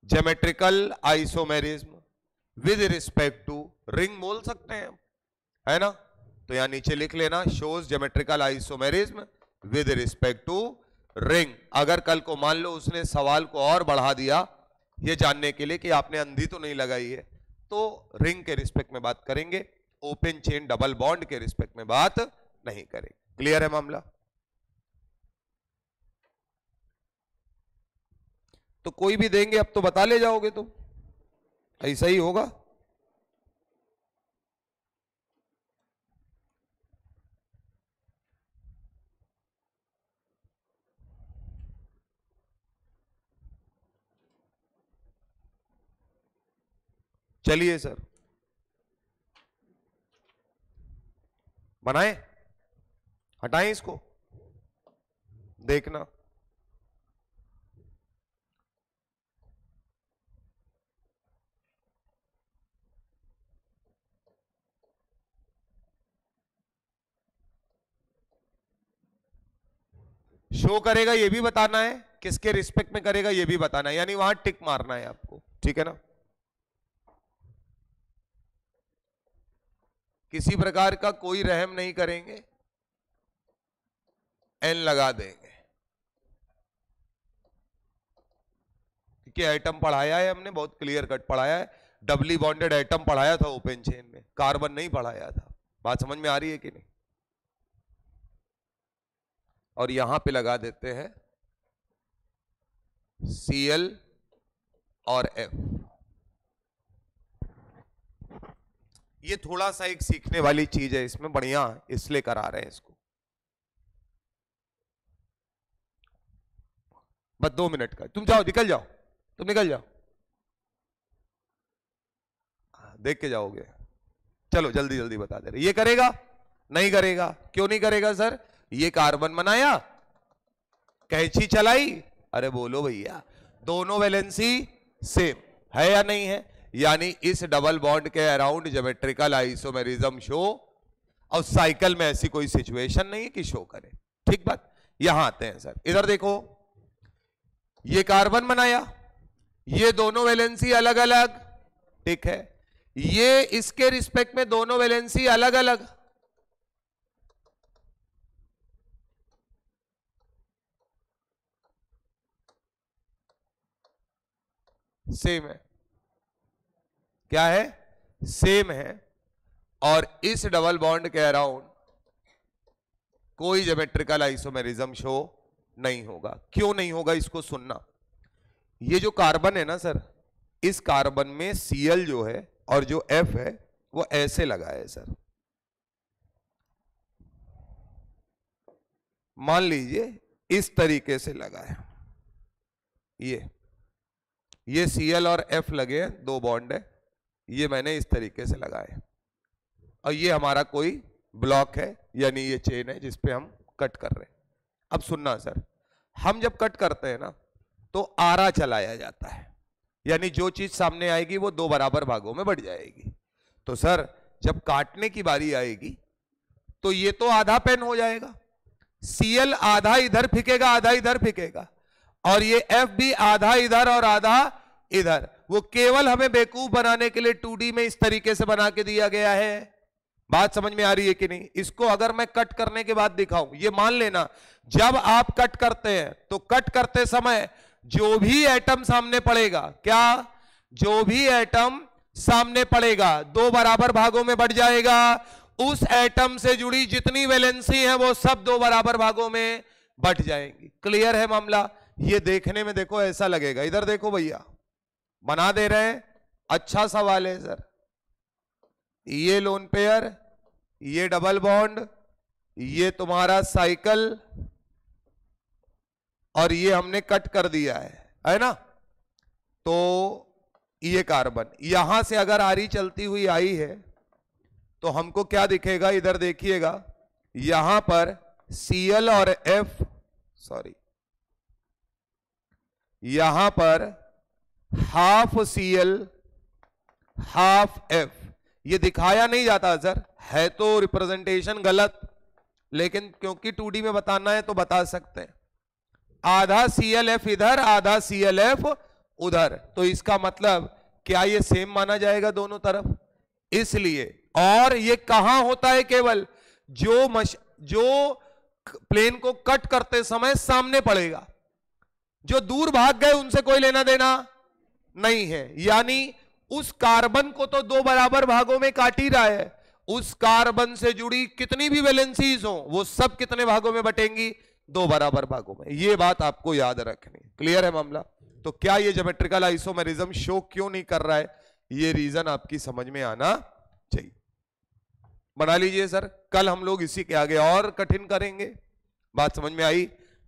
geometrical isomerism with respect to ring, बोल सकते हैं है ना? तो यहां नीचे लिख लेना shows geometrical isomerism with respect to ring. अगर कल को मान लो उसने सवाल को और बढ़ा दिया ये जानने के लिए कि आपने अंधी तो नहीं लगाई है, तो रिंग के रिस्पेक्ट में बात करेंगे, ओपन चेन डबल बॉन्ड के रिस्पेक्ट में बात नहीं करेंगे। क्लियर है मामला? तो कोई भी देंगे अब तो बता ले जाओगे तुम, ऐसा ही होगा। चलिए सर बनाएं, हटाएं इसको, देखना शो करेगा ये भी बताना है, किसके रिस्पेक्ट में करेगा ये भी बताना है, यानी वहां टिक मारना है आपको, ठीक है ना? किसी प्रकार का कोई रहम नहीं करेंगे, एन लगा देंगे, क्योंकि एटम पढ़ाया है हमने, बहुत क्लियर कट पढ़ाया है, डबली बॉन्डेड एटम पढ़ाया था ओपन चेन में, कार्बन नहीं पढ़ाया था। बात समझ में आ रही है कि नहीं? और यहां पे लगा देते हैं Cl और F। ये थोड़ा सा एक सीखने वाली चीज है इसमें, बढ़िया इसलिए करा रहे हैं इसको। बस 2 मिनट का, तुम जाओ, निकल जाओ, तुम निकल जाओ, देख के जाओगे। चलो जल्दी जल्दी बता दे रहे। ये करेगा नहीं करेगा? क्यों नहीं करेगा सर? ये कार्बन बनाया, कैंची चलाई, अरे बोलो भैया, दोनों वैलेंसी सेम है या नहीं है? यानी इस डबल बॉन्ड के अराउंड ज्योमेट्रिकल आइसोमेरिज्म शो, और साइकिल में ऐसी कोई सिचुएशन नहीं है कि शो करे। ठीक बात। यहां आते हैं सर, इधर देखो, ये कार्बन बनाया, ये दोनों वैलेंसी अलग अलग, ठीक है, ये इसके रिस्पेक्ट में दोनों वैलेंसी अलग अलग, सेम है। क्या है? सेम है। और इस डबल बॉन्ड के अराउंड कोई ज्योमेट्रिकल आइसोमेरिज्म शो नहीं होगा। क्यों नहीं होगा इसको सुनना। ये जो कार्बन है ना सर, इस कार्बन में Cl जो है और जो F है वो ऐसे लगा है सर, मान लीजिए इस तरीके से लगा है, ये Cl और F लगे हैं, 2 बॉन्ड है, ये मैंने इस तरीके से लगाया, और ये हमारा कोई ब्लॉक है, यानी ये चेन है जिस पे हम कट कर रहे हैं। अब सुनना सर, हम जब कट करते हैं ना तो आरा चलाया जाता है, यानी जो चीज सामने आएगी वो 2 बराबर भागों में बढ़ जाएगी। तो सर जब काटने की बारी आएगी तो ये तो आधा पेन हो जाएगा, Cl आधा इधर फेंकेगा आधा इधर फेंकेगा, और ये F भी आधा इधर और आधा इधर। वो केवल हमें बेवकूफ बनाने के लिए 2D में इस तरीके से बना के दिया गया है। बात समझ में आ रही है कि नहीं? इसको अगर मैं कट करने के बाद दिखाऊं, ये मान लेना जब आप कट करते हैं तो कट करते समय जो भी एटम सामने पड़ेगा, क्या, जो भी एटम सामने पड़ेगा दो बराबर भागों में बढ़ जाएगा। उस एटम से जुड़ी जितनी वैलेंसी है वो सब दो बराबर भागों में बट जाएंगी। क्लियर है मामला? ये देखने में देखो ऐसा लगेगा, इधर देखो भैया बना दे रहे हैं। अच्छा सवाल है सर। ये लोन पेयर, ये डबल बॉन्ड, ये तुम्हारा साइकिल, और ये हमने कट कर दिया है ना? तो ये कार्बन, यहां से अगर आरी चलती हुई आई है तो हमको क्या दिखेगा? इधर देखिएगा, यहां पर Cl और F, सॉरी, यहां पर हाफ Cl हाफ F, ये दिखाया नहीं जाता सर, है तो रिप्रेजेंटेशन गलत, लेकिन क्योंकि 2D में बताना है तो बता सकते हैं। आधा ClF इधर, आधा ClF उधर, तो इसका मतलब क्या ये सेम माना जाएगा दोनों तरफ? इसलिए, और ये कहां होता है? केवल जो प्लेन को कट करते समय सामने पड़ेगा, जो दूर भाग गए उनसे कोई लेना देना नहीं है। यानी उस कार्बन को तो दो बराबर भागों में काट ही रहा है, उस कार्बन से जुड़ी कितनी भी वैलेंसीज हो वो सब कितने भागों में बटेंगी? दो बराबर भागों में। ये बात आपको याद रखनी। क्लियर है मामला? तो क्या ये ज्योमेट्रिकल आइसोमेरिज्म शो क्यों नहीं कर रहा है, ये रीजन आपकी समझ में आना चाहिए। बना लीजिए सर, कल हम लोग इसी के आगे और कठिन करेंगे। बात समझ में आई?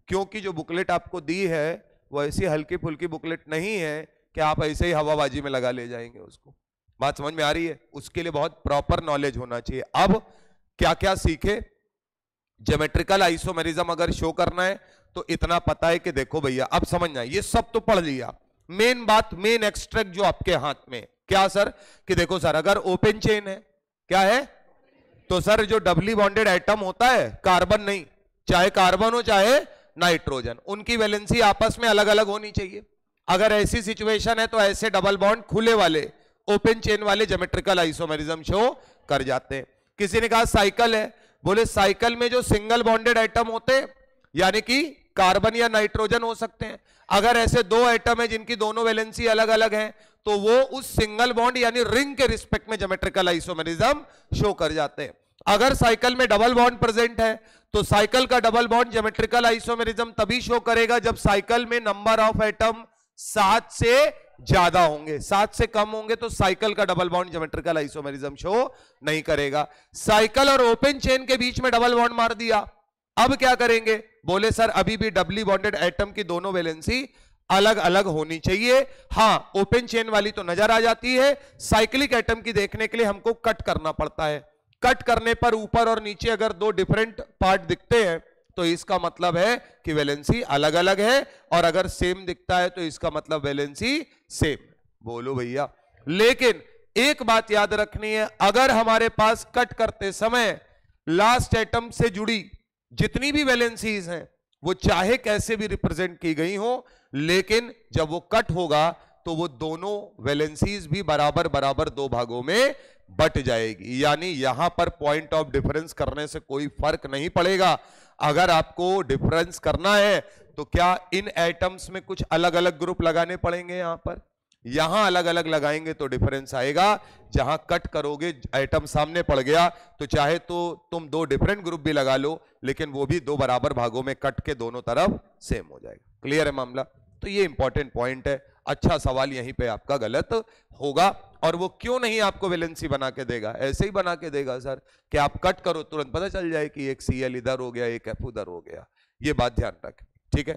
क्योंकि जो बुकलेट आपको दी है वो ऐसी हल्की फुल्की बुकलेट नहीं है कि आप ऐसे ही हवाबाजी में लगा ले जाएंगे उसको। बात समझ में आ रही है? उसके लिए बहुत प्रॉपर नॉलेज होना चाहिए। अब क्या क्या सीखे? ज्योमेट्रिकल आइसोमेरिज्म अगर शो करना है तो इतना पता है कि देखो भैया, अब समझना, ये सब तो पढ़ लिया, मेन बात, मेन एक्सट्रैक्ट जो आपके हाथ में, क्या सर? कि देखो सर, अगर ओपन चेन है, क्या है? तो सर जो डबली बॉन्डेड एटम होता है, कार्बन नहीं, चाहे कार्बन हो चाहे नाइट्रोजन, उनकी वैलेंसी आपस में अलग अलग होनी चाहिए। अगर ऐसी सिचुएशन है तो ऐसे डबल बॉन्ड खुले वाले ओपन चेन वाले ज्योमेट्रिकल आइसोमेरिज्म शो कर जाते हैं। किसी ने कहा साइकिल है, बोले साइकिल में जो सिंगल बॉन्डेड एटम होते हैं यानी कि कार्बन या नाइट्रोजन हो सकते हैं। अगर ऐसे दो एटम है जिनकी दोनों वैलेंसी अलग अलग है तो वो उस सिंगल बॉन्ड यानी रिंग के रिस्पेक्ट में ज्योमेट्रिकल आइसोमेरिज्म शो कर जाते हैं। अगर साइकिल में डबल बॉन्ड प्रेजेंट है तो साइकिल का डबल बॉन्ड ज्योमेट्रिकल आइसोमेरिज्म तभी शो करेगा जब साइकिल में नंबर ऑफ एटम 7 से ज्यादा होंगे। 7 से कम होंगे तो साइकिल का double bond geometrical isomerism show नहीं करेगा। साइकिल और ओपन चेन के बीच में डबल बॉन्ड मार दिया, अब क्या करेंगे? बोले सर अभी भी डबली बॉन्डेड एटम की दोनों वैलेंसी अलग अलग होनी चाहिए। हां, ओपन चेन वाली तो नजर आ जाती है, साइक्लिक एटम की देखने के लिए हमको कट करना पड़ता है। कट करने पर ऊपर और नीचे अगर दो डिफरेंट पार्ट दिखते हैं तो इसका मतलब है कि वैलेंसी अलग अलग है, और अगर सेम दिखता है तो इसका मतलब वैलेंसी सेम। बोलो भैया। लेकिन एक बात याद रखनी है, अगर हमारे पास कट करते समय लास्ट एटम से जुड़ी जितनी भी वैलेंसीज हैं वो चाहे कैसे भी रिप्रेजेंट की गई हो, लेकिन जब वो कट होगा तो वो दोनों वैलेंसीज भी बराबर बराबर दो भागों में बट जाएगी। यानी यहां पर पॉइंट ऑफ डिफरेंस करने से कोई फर्क नहीं पड़ेगा। अगर आपको डिफरेंस करना है तो क्या इन एटम्स में कुछ अलग अलग ग्रुप लगाने पड़ेंगे? यहां अलग अलग लगाएंगे तो डिफरेंस आएगा। जहां कट करोगे एटम सामने पड़ गया तो चाहे तो तुम दो डिफरेंट ग्रुप भी लगा लो, लेकिन वो भी दो बराबर भागों में कट के दोनों तरफ सेम हो जाएगा। क्लियर है मामला? तो ये इंपॉर्टेंट पॉइंट है। अच्छा सवाल यहीं पे आपका गलत होगा। और वो क्यों नहीं आपको वैलेंसी बना के देगा? ऐसे ही बना के देगा सर कि आप कट करो तुरंत पता चल जाए कि एक Cl इधर हो गया, एक F उधर हो गया। ये बात ध्यान रखें, ठीक है।